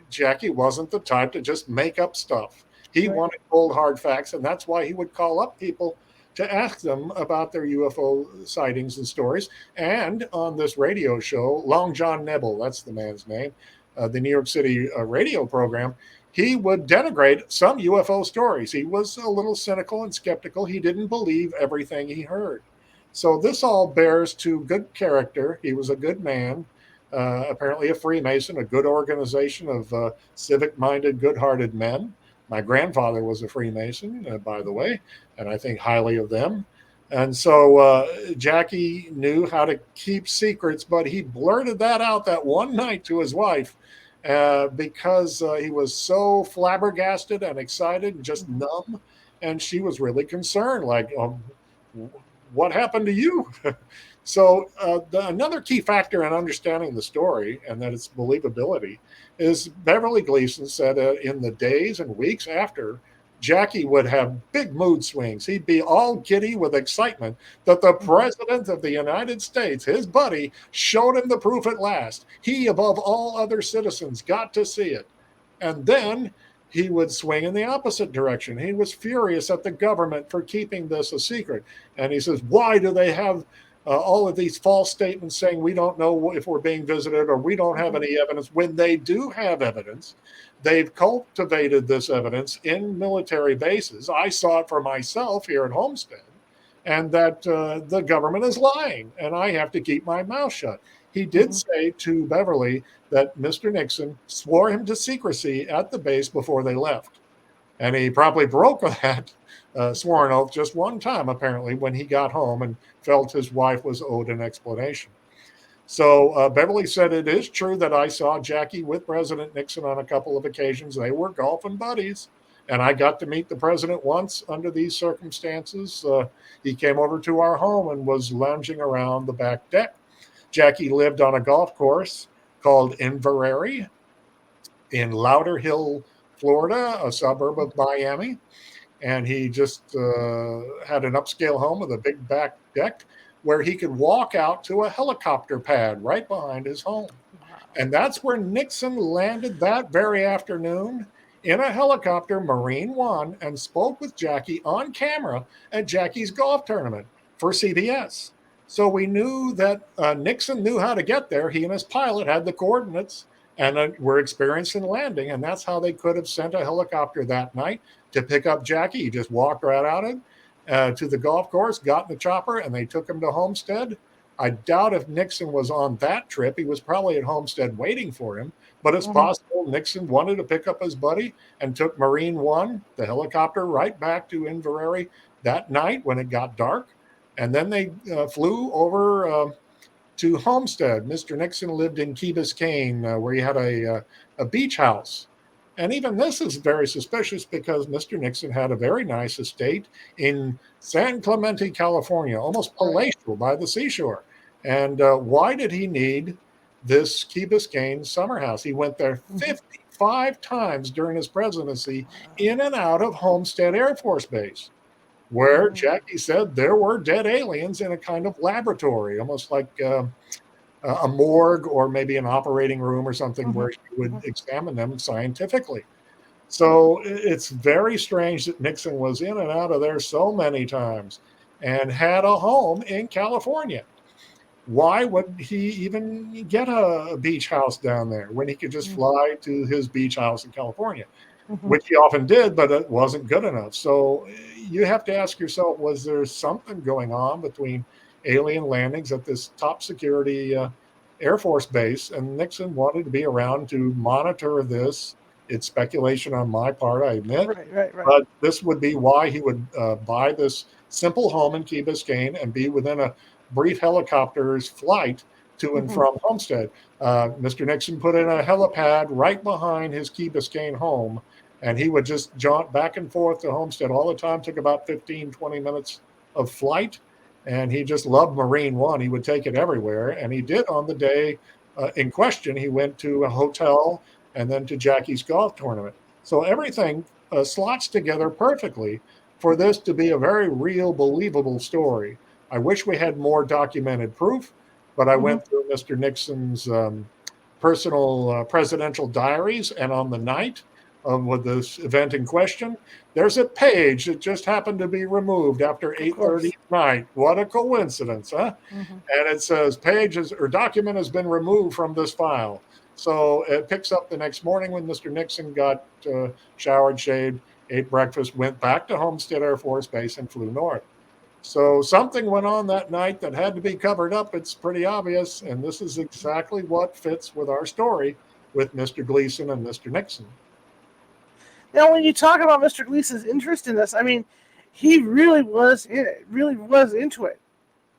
Jackie wasn't the type to just make up stuff. He wanted cold, hard facts, and that's why he would call up people to ask them about their UFO sightings and stories. And on this radio show, Long John Nebel, that's the man's name, the New York City radio program, he would denigrate some UFO stories. He was a little cynical and skeptical. He didn't believe everything he heard. So this all bears to good character. He was a good man, apparently a Freemason, a good organization of civic-minded, good-hearted men. My grandfather was a Freemason, by the way, and I think highly of them. And so Jackie knew how to keep secrets, but he blurted that out that one night to his wife. because he was so flabbergasted and excited and just numb. And she was really concerned, like, what happened to you? So another key factor in understanding the story and that its believability is Beverly Gleason said in the days and weeks after, Jackie would have big mood swings. He'd be all giddy with excitement that the president of the United States, his buddy, showed him the proof at last. He, above all other citizens, got to see it. And then he would swing in the opposite direction. He was furious at the government for keeping this a secret. And he says, why do they have all of these false statements saying we don't know if we're being visited or we don't have any evidence when they do have evidence? They've cultivated this evidence in military bases. I saw it for myself here at Homestead, and that the government is lying, and I have to keep my mouth shut. He did say to Beverly that Mr. Nixon swore him to secrecy at the base before they left. And he probably broke that sworn oath just one time, apparently, when he got home and felt his wife was owed an explanation. So Beverly said, it is true that I saw Jackie with President Nixon on a couple of occasions. They were golfing buddies. And I got to meet the president once under these circumstances. He came over to our home and was lounging around the back deck. Jackie lived on a golf course called Inverrary in Lauderhill, Florida, a suburb of Miami. And he just had an upscale home with a big back deck where he could walk out to a helicopter pad right behind his home. And that's where Nixon landed that very afternoon in a helicopter, Marine One, and spoke with Jackie on camera at Jackie's golf tournament for CBS. So we knew that Nixon knew how to get there. He and his pilot had the coordinates and were experienced in landing. And that's how they could have sent a helicopter that night to pick up Jackie. He just walked right out of to the golf course, got in the chopper, and they took him to Homestead. I doubt if Nixon was on that trip. He was probably at Homestead waiting for him, but it's possible Nixon wanted to pick up his buddy and took Marine One, the helicopter, right back to Inverrary that night when it got dark. And then they flew over to Homestead. Mr. Nixon lived in Key Biscayne, where he had a beach house. And even this is very suspicious because Mr. Nixon had a very nice estate in San Clemente, California, almost palatial by the seashore. And why did he need this Key Biscayne summer house? He went there 55 times during his presidency in and out of Homestead Air Force Base, where Jackie said there were dead aliens in a kind of laboratory, almost like a morgue or maybe an operating room or something where he would examine them scientifically. So it's very strange that Nixon was in and out of there so many times and had a home in California. Why would he even get a beach house down there when he could just fly to his beach house in California, which he often did, but it wasn't good enough. So you have to ask yourself, was there something going on between alien landings at this top security Air Force base, and Nixon wanted to be around to monitor this? It's speculation on my part, I admit, Right. but this would be why he would buy this simple home in Key Biscayne and be within a brief helicopter's flight to and from Homestead. Mr. Nixon put in a helipad right behind his Key Biscayne home, and he would just jaunt back and forth to Homestead all the time. Took about 15, 20 minutes of flight. And he just loved Marine One. He would take it everywhere. And he did on the day in question. He went to a hotel and then to Jackie's golf tournament. So everything slots together perfectly for this to be a very real, believable story. I wish we had more documented proof, but I went through Mr. Nixon's personal presidential diaries, and on the night with this event in question, there's a page that just happened to be removed after 8:30 at night. What a coincidence, huh? And it says document has been removed from this file. So it picks up the next morning when Mr. Nixon got showered, shaved, ate breakfast, went back to Homestead Air Force Base and flew north. So something went on that night that had to be covered up. It's pretty obvious. And this is exactly what fits with our story with Mr. Gleason and Mr. Nixon. Now, when you talk about Mr. Gleason's interest in this, I mean, he really was in it, really was into it.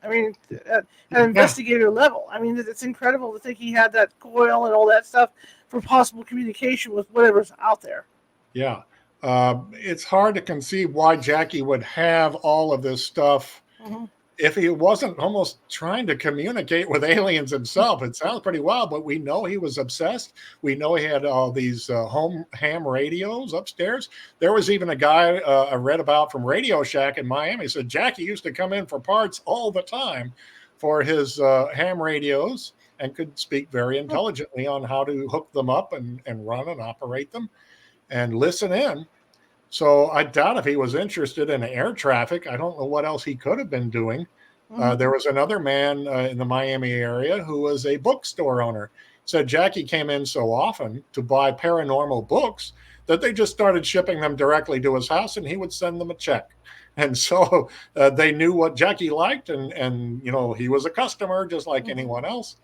I mean, at investigator level. I mean, it's incredible to think he had that coil and all that stuff for possible communication with whatever's out there. Yeah. It's hard to conceive why Jackie would have all of this stuff if he wasn't almost trying to communicate with aliens himself. It sounds pretty wild, but we know he was obsessed. We know he had all these home ham radios upstairs. There was even a guy I read about from Radio Shack in Miami. He said Jackie used to come in for parts all the time for his ham radios and could speak very intelligently on how to hook them up and run and operate them and listen in. So I doubt if he was interested in air traffic. I don't know what else he could have been doing. There was another man in the Miami area who was a bookstore owner. Said Jackie came in so often to buy paranormal books that they just started shipping them directly to his house, and he would send them a check. And so they knew what Jackie liked, and he was a customer just like anyone else.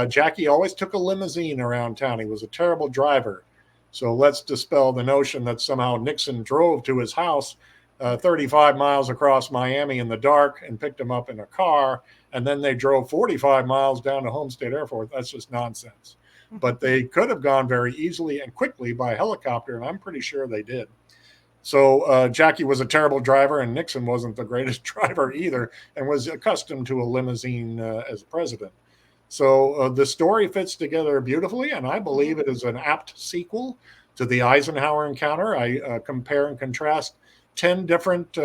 Jackie always took a limousine around town. He was a terrible driver. So let's dispel the notion that somehow Nixon drove to his house 35 miles across Miami in the dark and picked him up in a car, and then they drove 45 miles down to Homestead Airport. That's just nonsense. But they could have gone very easily and quickly by helicopter, and I'm pretty sure they did. So Jackie was a terrible driver, and Nixon wasn't the greatest driver either, and was accustomed to a limousine as president. So the story fits together beautifully, and I believe it is an apt sequel to the Eisenhower encounter. I compare and contrast 10 different,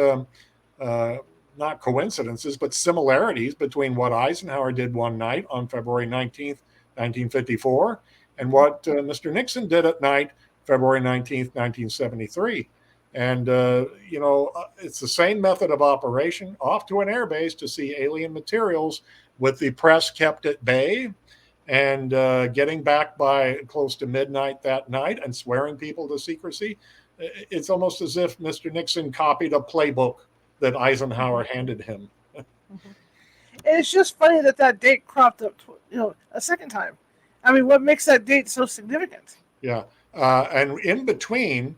not coincidences, but similarities between what Eisenhower did one night on February 19th, 1954, and what Mr. Nixon did at night, February 19th, 1973. And, it's the same method of operation, off to an airbase to see alien materials with the press kept at bay, and getting back by close to midnight that night and swearing people to secrecy. It's almost as if Mr. Nixon copied a playbook that Eisenhower handed him. And it's just funny that date cropped up, a second time. I mean, what makes that date so significant? Yeah. And in between,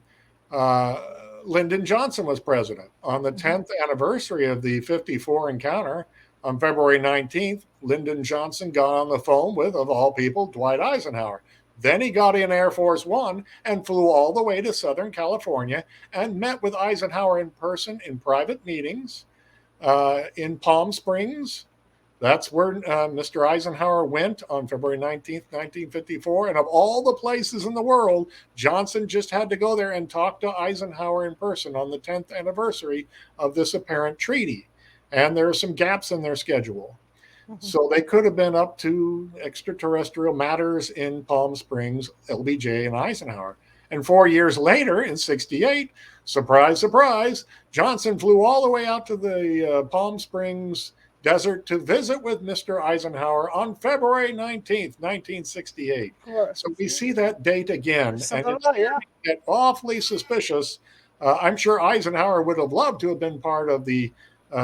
Lyndon Johnson was president. On the 10th anniversary of the 54 encounter, on February 19th, Lyndon Johnson got on the phone with, of all people, Dwight Eisenhower. Then he got in Air Force One and flew all the way to Southern California and met with Eisenhower in person in private meetings in Palm Springs. That's where Mr. Eisenhower went on February 19th, 1954. And of all the places in the world, Johnson just had to go there and talk to Eisenhower in person on the 10th anniversary of this apparent treaty. And there are some gaps in their schedule. So they could have been up to extraterrestrial matters in Palm Springs, LBJ, and Eisenhower. And 4 years later, in 68, surprise, surprise, Johnson flew all the way out to the Palm Springs desert to visit with Mr. Eisenhower on February 19th, 1968. So we see that date again. And it's awfully suspicious. I'm sure Eisenhower would have loved to have been part of the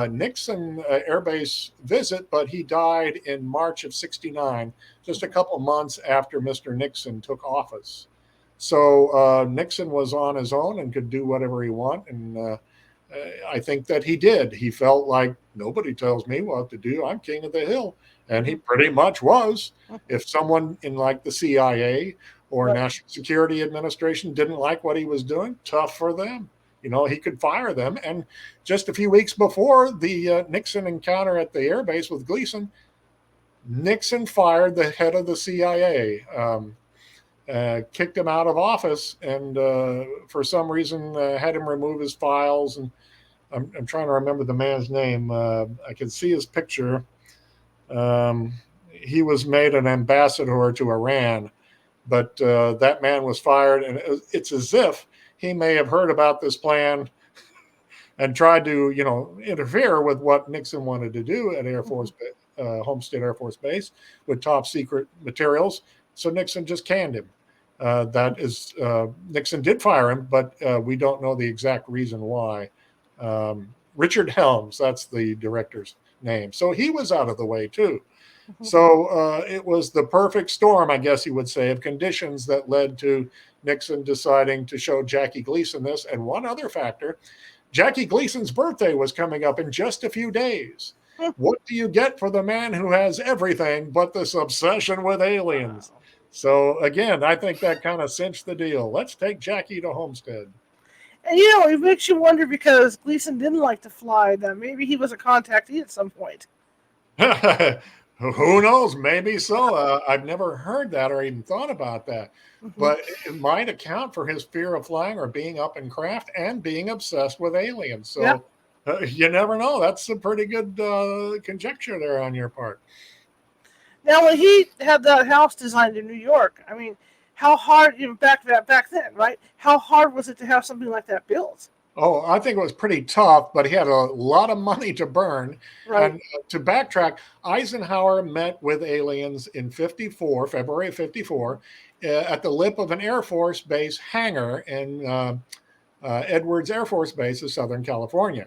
Nixon airbase visit, but he died in March of 69, just a couple months after Mr. Nixon took office. So Nixon was on his own and could do whatever he wanted. And I think that he did. He felt like nobody tells me what to do. I'm king of the hill. And he pretty much was. If someone in like the CIA or National Security Administration didn't like what he was doing, tough for them. He could fire them. And just a few weeks before the Nixon encounter at the airbase with Gleason, Nixon fired the head of the CIA, kicked him out of office, and for some reason had him remove his files. And I'm trying to remember the man's name. I can see his picture. He was made an ambassador to Iran, but that man was fired. And it's as if he may have heard about this plan and tried to, interfere with what Nixon wanted to do at Air Force Homestead Air Force Base with top secret materials. So Nixon just canned him. Nixon did fire him, but we don't know the exact reason why. Richard Helms, that's the director's name. So he was out of the way too. So it was the perfect storm, I guess you would say, of conditions that led to Nixon deciding to show Jackie Gleason this. And one other factor, Jackie Gleason's birthday was coming up in just a few days. What do you get for the man who has everything but this obsession with aliens? Wow. So again, I think that kind of cinched the deal. Let's take Jackie to Homestead. And you know, it makes you wonder because Gleason didn't like to fly, that maybe he was a contactee at some point. Who knows? Maybe so. I've never heard that or even thought about that. Hmm. But it might account for his fear of flying or being up in craft and being obsessed with aliens. Yeah. So you never know. That's a pretty good conjecture there on your part. Now, when he had that house designed in New York, I mean, how hard, you know, back then, right? How hard was it to have something like that built? Oh, I think it was pretty tough, but he had a lot of money to burn. Right. And to backtrack, Eisenhower met with aliens in 54, February of 54, at the lip of an Air Force Base hangar in Edwards Air Force Base of Southern California.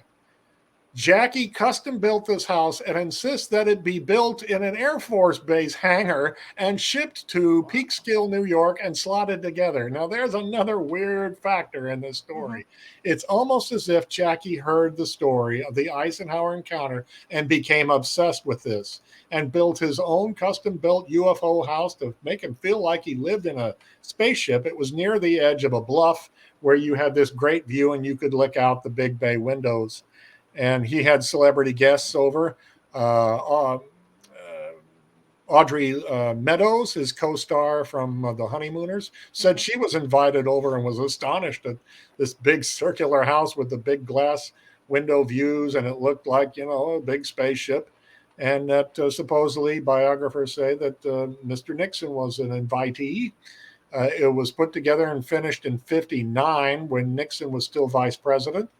Jackie custom built this house and insists that it be built in an Air Force Base hangar and shipped to Peekskill, New York, and slotted together. Now, there's another weird factor in this Hmm. story. It's almost as if Jackie heard the story of the Eisenhower encounter and became obsessed with this and built his own custom built UFO house to make him feel like he lived in a spaceship. It was near the edge of a bluff where you had this great view and you could look out the big bay windows, and he had celebrity guests over. Audrey Meadows, his co-star from The Honeymooners, said Hmm. she was invited over and was astonished at this big circular house with the big glass window views, and it looked like, you know, a big spaceship. And that supposedly biographers say that Mr. Nixon was an invitee. It was put together and finished in 59 when Nixon was still vice president.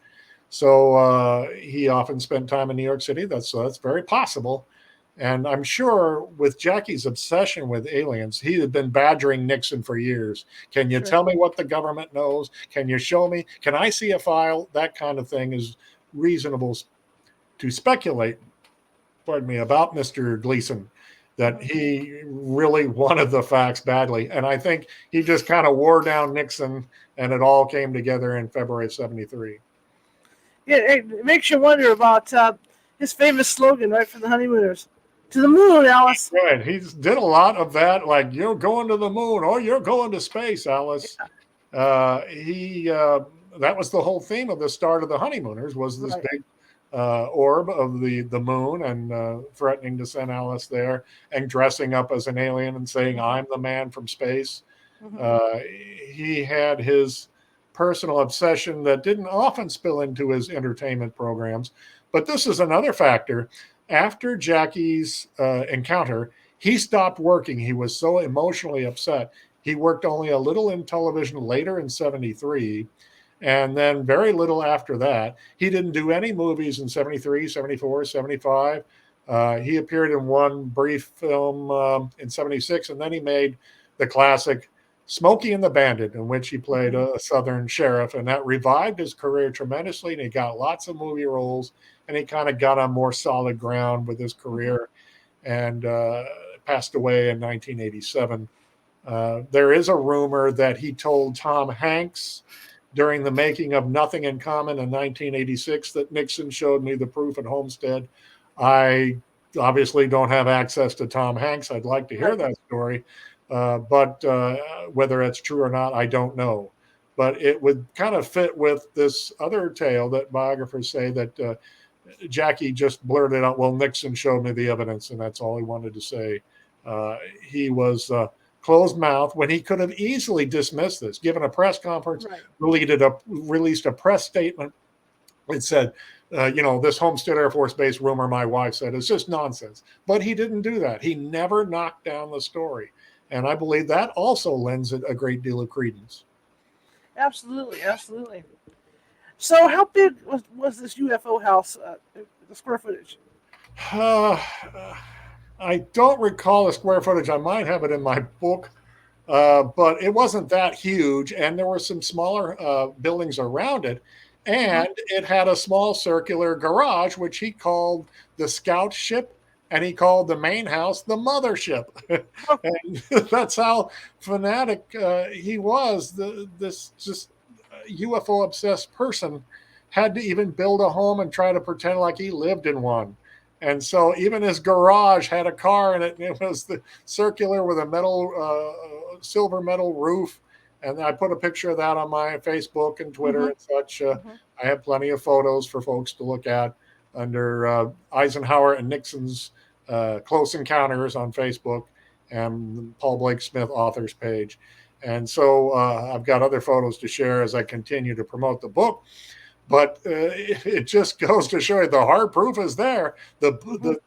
So he often spent time in New York City. That's very possible. And I'm sure with Jackie's obsession with aliens, he had been badgering Nixon for years. Can you Sure. tell me what the government knows? Can you show me? Can I see a file? That kind of thing is reasonable to speculate, pardon me, about Mr. Gleason, that Hmm. he really wanted the facts badly. And I think he just kind of wore down Nixon, and it all came together in February of 73. It makes you wonder about his famous slogan, right, for the honeymooners. To the moon, Alice. Right. He did a lot of that, like, you're going to the moon or you're going to space, Alice. He That was the whole theme of the start of the honeymooners, was this Right. big orb of the moon, and threatening to send Alice there and dressing up as an alien and saying, Hmm. I'm the man from space. Hmm. Uh, he had his personal obsession that didn't often spill into his entertainment programs. But this is another factor. After Jackie's encounter, he stopped working. He was so emotionally upset. He worked only a little in television later in 73, and then very little after that. He didn't do any movies in 73, 74, 75. He appeared in one brief film in 76, and then he made the classic Smokey and the Bandit, in which he played Hmm. a Southern sheriff, and that revived his career tremendously. And he got lots of movie roles, and he kind of got on more solid ground with his Hmm. career, and passed away in 1987. There is a rumor that he told Tom Hanks during the making of Nothing in Common in 1986 that Nixon showed me the proof at Homestead. I obviously don't have access to Tom Hanks. I'd like to hear Right. that story, but whether it's true or not, I don't know. But it would kind of fit with this other tale that biographers say that Jackie just blurted out, well, Nixon showed me the evidence, and that's all he wanted to say. He was closed mouth when he could have easily dismissed this, given a press conference, Right. released a press statement. It said, this Homestead Air Force Base rumor my wife said is just nonsense. But he didn't do that. He never knocked down the story. And I believe that also lends it a great deal of credence. Absolutely. Absolutely. So, how big was this UFO house? The square footage? Uh, I don't recall the square footage. I might have it in my book, but it wasn't that huge. And there were some smaller buildings around it. Hmm. And it had a small circular garage, which he called the scout ship. And he called the main house the mothership. And that's how fanatic he was. This just UFO obsessed person had to even build a home and try to pretend like he lived in one. And so even his garage had a car in it, and it was the circular with a silver metal roof. And I put a picture of that on my Facebook and Twitter and such. I have plenty of photos for folks to look at under Eisenhower and Nixon's Close Encounters on Facebook and Paul Blake Smith authors page. And so I've got other photos to share as I continue to promote the book. But it just goes to show you the hard proof is there. The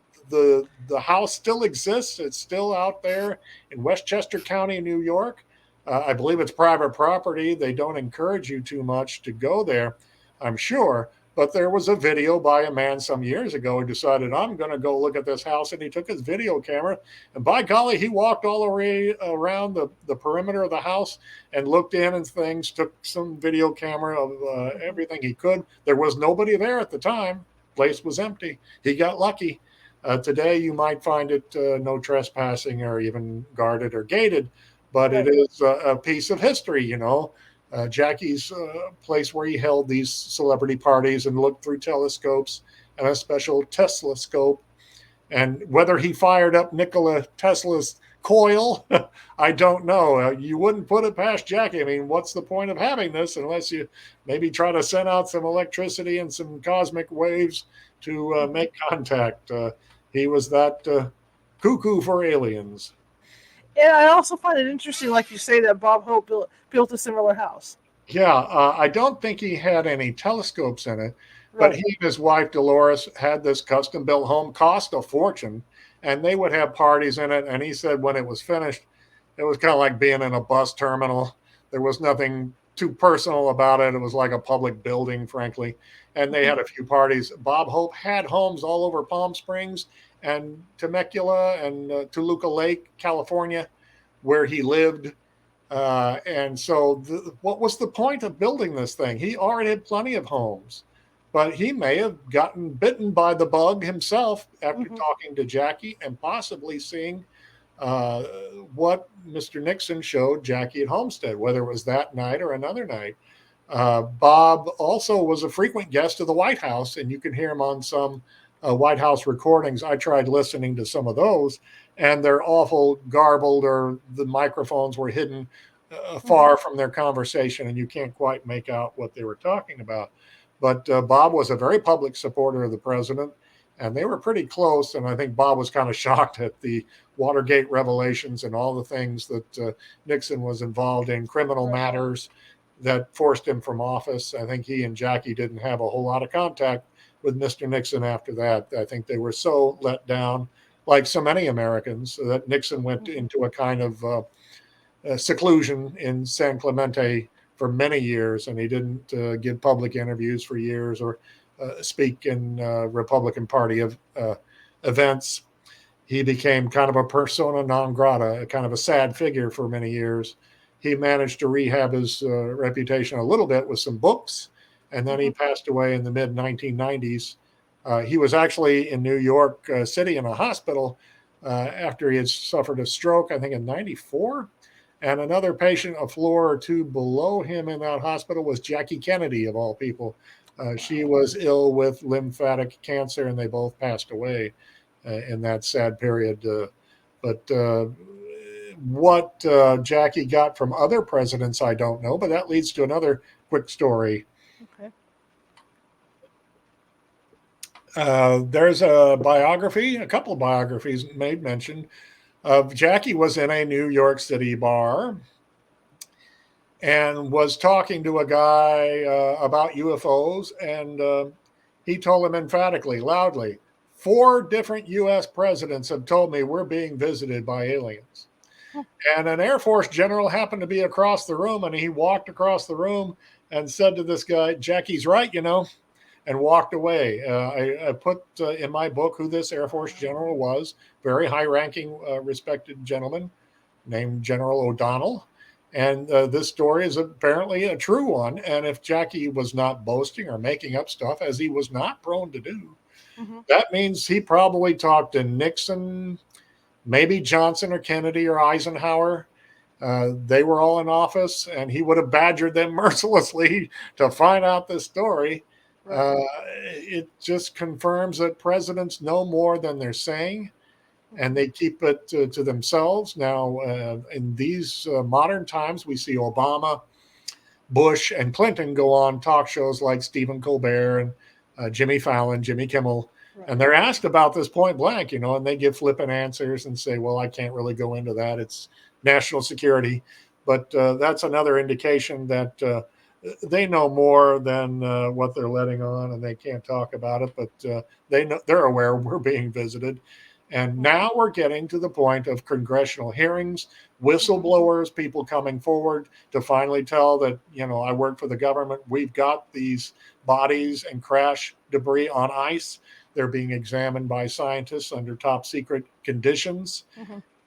house still exists. It's still out there in Westchester County, New York. I believe it's private property. They don't encourage you too much to go there, I'm sure. But there was a video by a man some years ago who decided, I'm going to go look at this house. And he took his video camera. And by golly, he walked all the way around the perimeter of the house and looked in and things, took some video camera of everything he could. There was nobody there at the time. Place was empty. He got lucky. Today, you might find it no trespassing or even guarded or gated. But it is a piece of history, you know. Jackie's place where he held these celebrity parties and looked through telescopes and a special Tesla scope. And whether he fired up Nikola Tesla's coil, I don't know. You wouldn't put it past Jackie. I mean, what's the point of having this unless you maybe try to send out some electricity and some cosmic waves to make contact? He was that cuckoo for aliens. And I also find it interesting, like you say, that Bob Hope built a similar house. Yeah, I don't think he had any telescopes in it, but he and his wife Dolores had this custom-built home, cost a fortune, and they would have parties in it. And he said when it was finished, it was kind of like being in a bus terminal. There was nothing too personal about it. It was like a public building, frankly. And they had a few parties. Bob Hope had homes all over Palm Springs and Temecula and Toluca Lake, California, where he lived. And so what was the point of building this thing? He already had plenty of homes, but he may have gotten bitten by the bug himself after talking to Jackie and possibly seeing what Mr. Nixon showed Jackie at Homestead, whether it was that night or another night. Bob also was a frequent guest of the White House, and you can hear him on some White House recordings. I tried listening to some of those, and they're awful garbled, or the microphones were hidden far from their conversation, and you can't quite make out what they were talking about. But Bob was a very public supporter of the president, and they were pretty close. And I think Bob was kind of shocked at the Watergate revelations and all the things that Nixon was involved in, criminal matters that forced him from office. I think he and Jackie didn't have a whole lot of contact with Mr. Nixon after that. I think they were so let down, like so many Americans, that Nixon went into a kind of seclusion in San Clemente for many years, and he didn't give public interviews for years or speak in Republican Party of events. He became kind of a persona non grata, a kind of a sad figure for many years. He managed to rehab his reputation a little bit with some books, and then he passed away in the mid-1990s. He was actually in New York City in a hospital after he had suffered a stroke, I think in 94. And another patient a floor or two below him in that hospital was Jackie Kennedy, of all people. She was ill with lymphatic cancer, and they both passed away in that sad period. But what Jackie got from other presidents, I don't know, but that leads to another quick story. Okay. There's a biography, a couple of biographies made mention of Jackie was in a New York City bar and was talking to a guy about UFOs, and he told him emphatically, loudly, 4 different U.S. presidents have told me we're being visited by aliens. And an Air Force general happened to be across the room, and he walked across the room and said to this guy, Jackie's right, you know, and walked away. I put in my book who this Air Force general was, very high-ranking, respected gentleman named General O'Donnell. And this story is apparently a true one. And if Jackie was not boasting or making up stuff, as he was not prone to do, that means he probably talked to Nixon, maybe Johnson or Kennedy or Eisenhower. They were all in office, and he would have badgered them mercilessly to find out this story. Right. It just confirms that presidents know more than they're saying, and they keep it to themselves. Now, in these modern times, we see Obama, Bush, and Clinton go on talk shows like Stephen Colbert and Jimmy Fallon, Jimmy Kimmel, Right. and they're asked about this point blank, and they give flippant answers and say, well, I can't really go into that. It's national security. But that's another indication that they know more than what they're letting on, and they can't talk about it, but they're aware we're being visited. And now we're getting to the point of congressional hearings, whistleblowers, people coming forward to finally tell that, I work for the government. We've got these bodies and crash debris on ice. They're being examined by scientists under top secret conditions,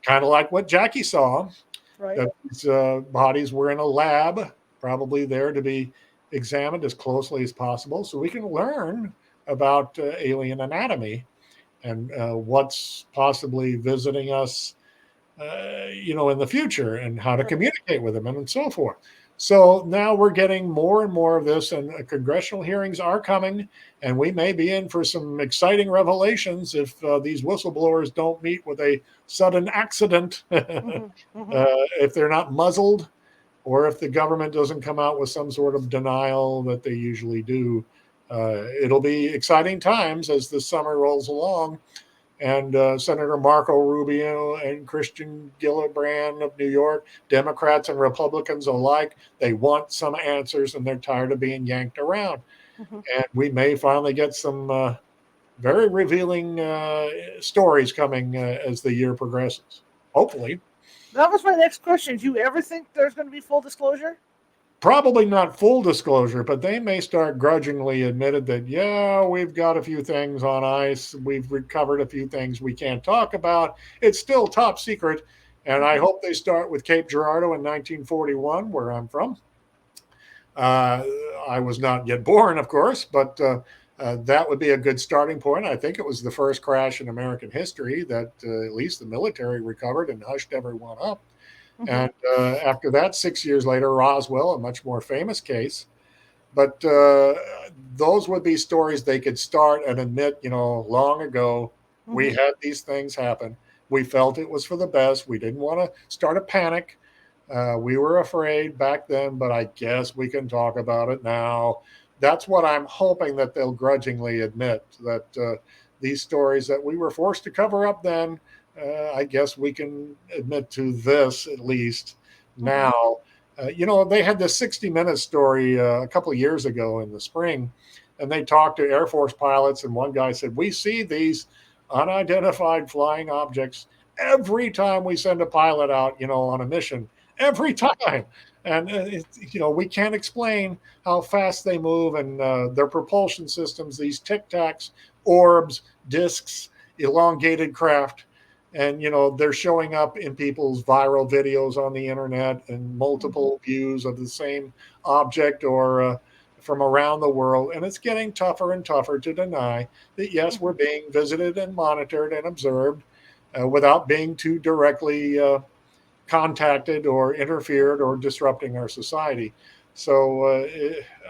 kind of like what Jackie saw. Right. That these bodies were in a lab, probably there to be examined as closely as possible so we can learn about alien anatomy and what's possibly visiting us, in the future, and how to communicate with them and so forth. So now we're getting more and more of this, and congressional hearings are coming, and we may be in for some exciting revelations if these whistleblowers don't meet with a sudden accident, if they're not muzzled, or if the government doesn't come out with some sort of denial that they usually do. It'll be exciting times as the summer rolls along. And Senator Marco Rubio and Christian Gillibrand of New York, Democrats and Republicans alike, they want some answers, and they're tired of being yanked around. And we may finally get some very revealing stories coming as the year progresses. Hopefully. That was my next question. Do you ever think there's going to be full disclosure? Probably not full disclosure, but they may start grudgingly admitted that, yeah, we've got a few things on ice. We've recovered a few things we can't talk about. It's still top secret. And I hope they start with Cape Girardeau in 1941, where I'm from. I was not yet born, of course, but that would be a good starting point. I think it was the first crash in American history that at least the military recovered and hushed everyone up. And after that, 6 years later, Roswell, a much more famous case. But those would be stories they could start and admit, long ago, we had these things happen. We felt it was for the best. We didn't want to start a panic. We were afraid back then, but I guess we can talk about it now. That's what I'm hoping that they'll grudgingly admit, that these stories that we were forced to cover up then, I guess we can admit to this at least now. They had this 60-minute story a couple of years ago in the spring, and they talked to Air Force pilots, and one guy said, we see these unidentified flying objects every time we send a pilot out, on a mission, every time. And, we can't explain how fast they move and their propulsion systems, these tic-tacs, orbs, discs, elongated craft. And, they're showing up in people's viral videos on the internet and multiple views of the same object or from around the world. And it's getting tougher and tougher to deny that, yes, we're being visited and monitored and observed without being too directly contacted or interfered or disrupting our society. So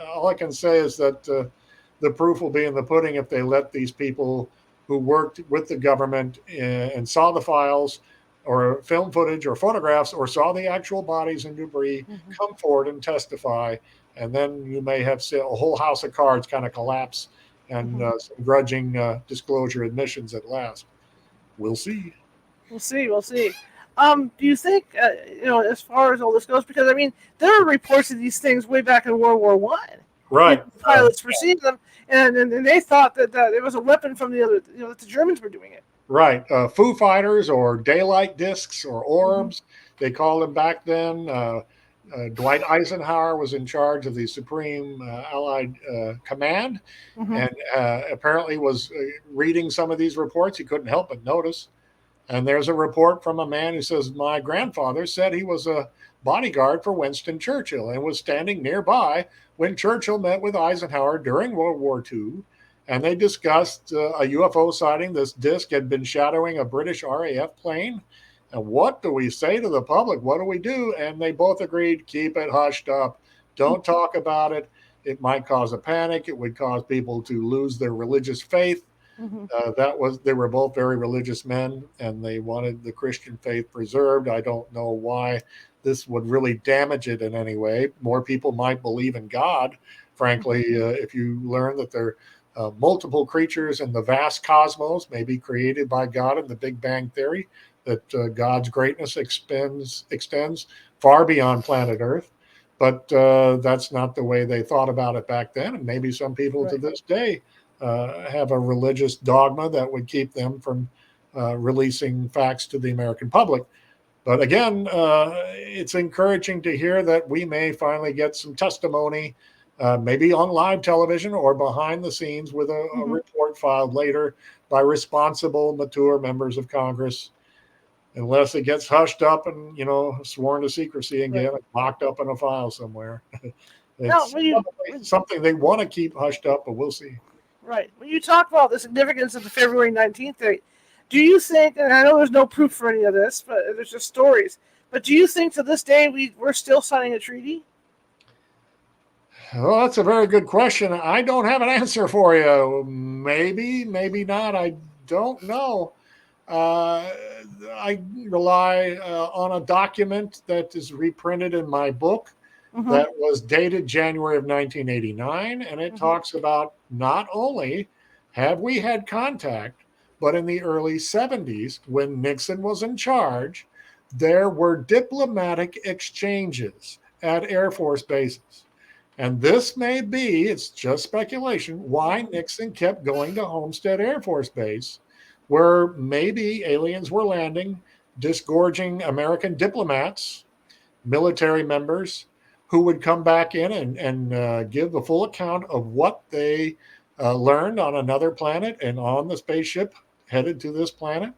all I can say is that the proof will be in the pudding if they let these people who worked with the government and saw the files or film footage or photographs or saw the actual bodies and debris come forward and testify. And then you may have a whole house of cards kind of collapse and some grudging disclosure admissions at last. We'll see. We'll see. Do you think, as far as all this goes, because, there are reports of these things way back in World War I. Right. Pilots perceived them, and they thought that it was a weapon from the other, that the Germans were doing it. Right. Foo Fighters or daylight discs or orbs, they called them back then. Dwight Eisenhower was in charge of the Supreme Allied Command and apparently was reading some of these reports. He couldn't help but notice. And there's a report from a man who says, my grandfather said he was a bodyguard for Winston Churchill and was standing nearby when Churchill met with Eisenhower during World War II. And they discussed a UFO sighting. This disc had been shadowing a British RAF plane. And what do we say to the public? What do we do? And they both agreed, keep it hushed up. Don't talk about it. it might cause a panic. It would cause people to lose their religious faith. They were both very religious men, and they wanted the Christian faith preserved. I don't know why this would really damage it in any way. More people might believe in God, frankly, if you learn that there are multiple creatures in the vast cosmos, maybe created by God in the Big Bang Theory, that God's greatness extends far beyond planet Earth. But that's not the way they thought about it back then. And maybe some people to this day have a religious dogma that would keep them from releasing facts to the American public. But again, it's encouraging to hear that we may finally get some testimony, maybe on live television or behind the scenes with a report filed later by responsible, mature members of Congress, unless it gets hushed up and, sworn to secrecy and get locked up in a file somewhere. It's something they want to keep hushed up, but we'll see. Right. When you talk about the significance of the February 19th date, do you think, and I know there's no proof for any of this, but there's just stories, but do you think to this day we're still signing a treaty? Well, that's a very good question. I don't have an answer for you. Maybe, maybe not. I don't know. I rely on a document that is reprinted in my book that was dated January of 1989, and it talks about not only have we had contact, but in the early 70s, when Nixon was in charge, there were diplomatic exchanges at Air Force bases. And this may be, it's just speculation, why Nixon kept going to Homestead Air Force Base, where maybe aliens were landing, disgorging American diplomats, military members, who would come back in and give the full account of what they learned on another planet and on the spaceship headed to this planet.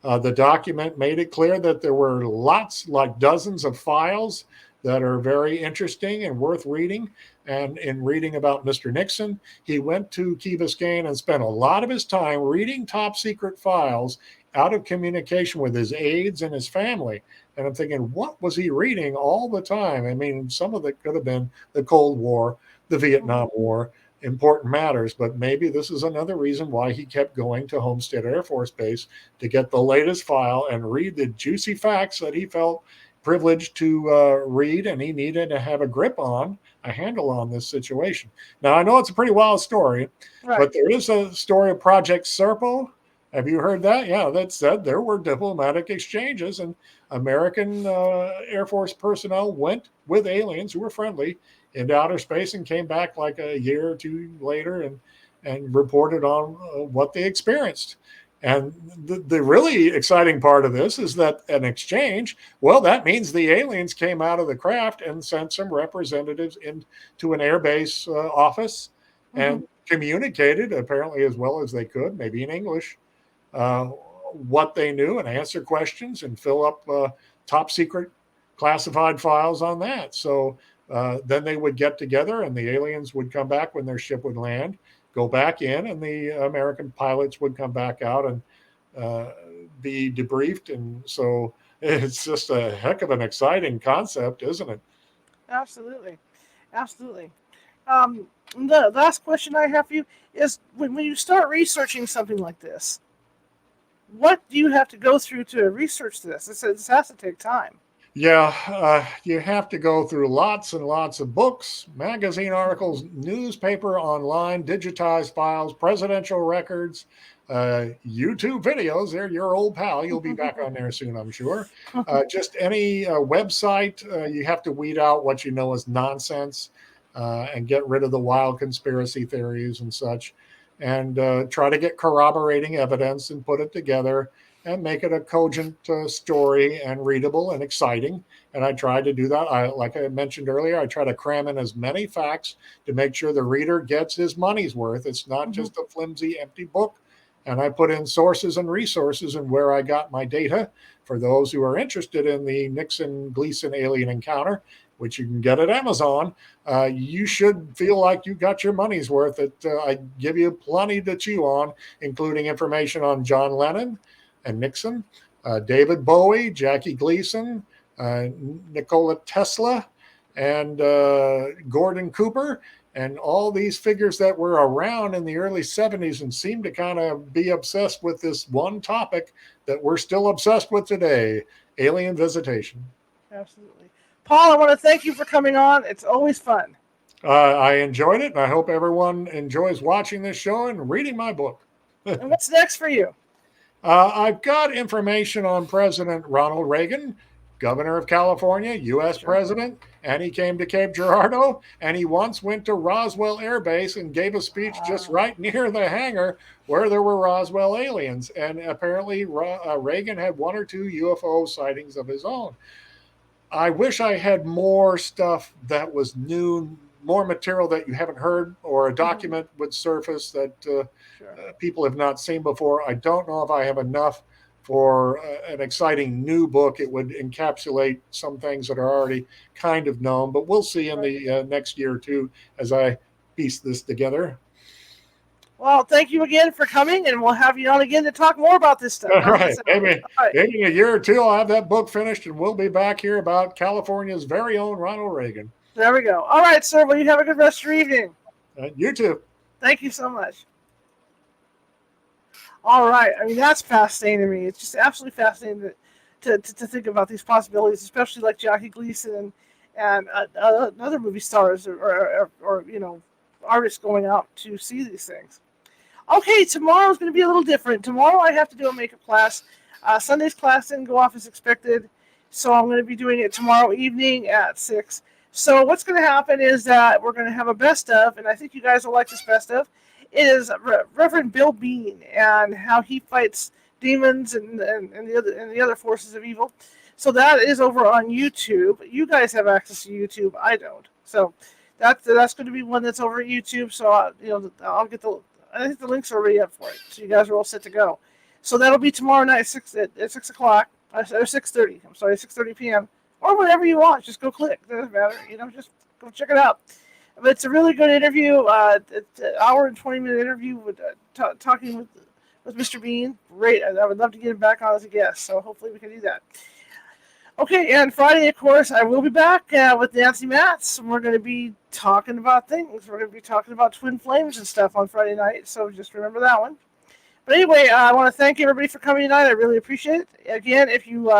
The document made it clear that there were lots, like dozens of files that are very interesting and worth reading. And in reading about Mr. Nixon, he went to Key Biscayne and spent a lot of his time reading top secret files out of communication with his aides and his family. And I'm thinking, what was he reading all the time? I mean, some of it could have been the Cold War, the Vietnam War, important matters, but maybe this is another reason why he kept going to Homestead Air Force Base to get the latest file and read the juicy facts that he felt privileged to read, and he needed to have a handle on this situation. Now, I know it's a pretty wild story, but there is a story of Project Serpo. Have you heard that? Yeah, that said there were diplomatic exchanges, and American Air Force personnel went with aliens who were friendly into outer space and came back like a year or two later and reported on what they experienced. And the really exciting part of this is that an exchange, well, that means the aliens came out of the craft and sent some representatives into an airbase office and communicated, apparently as well as they could, maybe in English, what they knew and answer questions and fill up top secret classified files on that. So then they would get together and the aliens would come back when their ship would land, go back in, and the American pilots would come back out and be debriefed. And so it's just a heck of an exciting concept, isn't it? Absolutely. Absolutely. The last question I have for you is, when you start researching something like this, what do you have to go through to research this? This has to take time. Yeah, you have to go through lots and lots of books, magazine articles, newspaper, online, digitized files, presidential records, YouTube videos. They're your old pal. You'll be back on there soon, I'm sure. Just any website. You have to weed out what you know is nonsense and get rid of the wild conspiracy theories and such, and try to get corroborating evidence and put it together and make it a cogent story and readable and exciting. And I try to do that. Like I mentioned earlier, I try to cram in as many facts to make sure the reader gets his money's worth. It's not just a flimsy, empty book. And I put in sources and resources and where I got my data for those who are interested in the Nixon-Gleason alien encounter, which you can get at Amazon. You should feel like you got your money's worth. I give you plenty to chew on, including information on John Lennon and Nixon, David Bowie, Jackie Gleason, Nikola Tesla, and Gordon Cooper, and all these figures that were around in the early 70s and seemed to kind of be obsessed with this one topic that we're still obsessed with today, alien visitation. Absolutely. Paul, I want to thank you for coming on. It's always fun. I enjoyed it, and I hope everyone enjoys watching this show and reading my book. And what's next for you? I've got information on President Ronald Reagan, Governor of California, U.S. President, and he came to Cape Girardeau, and he once went to Roswell Air Base and gave a speech just right near the hangar where there were Roswell aliens. And apparently Reagan had one or two UFO sightings of his own. I wish I had more stuff that was new, more material that you haven't heard, or a document would surface that people have not seen before. I don't know if I have enough for an exciting new book. It would encapsulate some things that are already kind of known, but we'll see in the next year or two as I piece this together. Well, thank you again for coming, and we'll have you on again to talk more about this stuff. All right. Maybe in a year or two, I'll have that book finished, and we'll be back here about California's very own Ronald Reagan. There we go. All right, sir. Well, you have a good rest of your evening. You too. Thank you so much. All right. I mean, that's fascinating to me. It's just absolutely fascinating to think about these possibilities, especially like Jackie Gleason and other movie stars or artists going out to see these things. Okay, tomorrow's going to be a little different. Tomorrow I have to do a makeup class. Sunday's class didn't go off as expected, so I'm going to be doing it tomorrow evening at 6. So what's going to happen is that we're going to have a best of, and I think you guys will like this best of. It is Reverend Bill Bean and how he fights demons and the other forces of evil. So that is over on YouTube. You guys have access to YouTube. I don't. So that's going to be one that's over at YouTube. So I'll get I think the links are already up for it. So you guys are all set to go. So that'll be tomorrow night at 6 o'clock or 6:30. I'm sorry, 6:30 p.m. or whatever you want. Just go click. It doesn't matter. Just go check it out. But it's a really good interview. It's an hour and 20-minute interview with talking with Mr. Bean. Great. I would love to get him back on as a guest. So hopefully we can do that. Okay, and Friday, of course, I will be back with Nancy Matz, and we're going to be talking about things. We're going to be talking about twin flames and stuff on Friday night, so just remember that one. But anyway, I want to thank everybody for coming tonight. I really appreciate it. Again, if you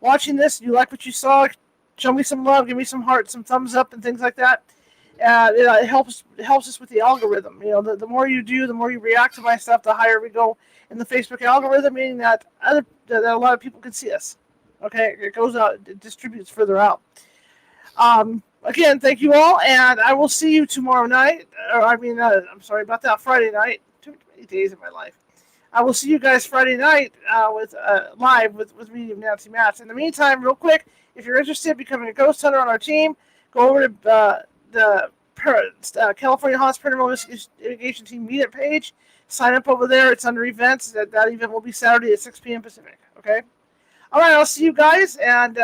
watching this and you like what you saw, show me some love, give me some hearts, some thumbs up, and things like that. It helps us with the algorithm. The more you do, the more you react to my stuff, the higher we go in the Facebook algorithm, meaning that a lot of people can see us. Okay, it goes out, it distributes further out. Again, thank you all, and I will see you tomorrow night. I'm sorry about that, Friday night. Too many days of my life. I will see you guys Friday night live with me and Nancy Matz. In the meantime, real quick, if you're interested in becoming a ghost hunter on our team, go over to the California Haunts Paranormal Investigation Team meetup page. Sign up over there. It's under events. That event will be Saturday at 6 p.m. Pacific. Okay? All right, I'll see you guys, and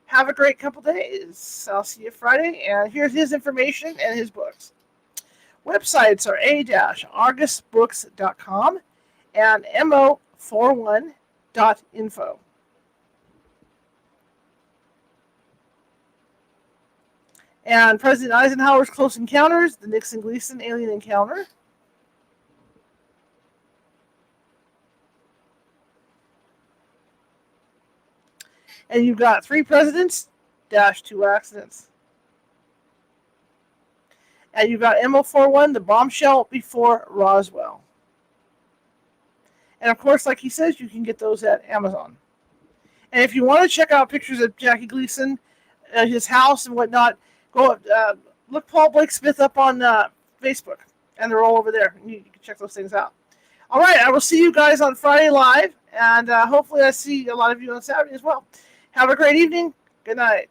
have a great couple days. I'll see you Friday, and here's his information and his books. Websites are a-augustbooks.com and mo41.info. And President Eisenhower's Close Encounters, the Nixon Gleason Alien Encounter. And you've got 3 presidents, -2 accidents. And you've got MO41, the bombshell before Roswell. And of course, like he says, you can get those at Amazon. And if you want to check out pictures of Jackie Gleason, his house and whatnot, go look Paul Blake Smith up on Facebook. And they're all over there. You can check those things out. All right, I will see you guys on Friday live. And hopefully I see a lot of you on Saturday as well. Have a great evening. Good night.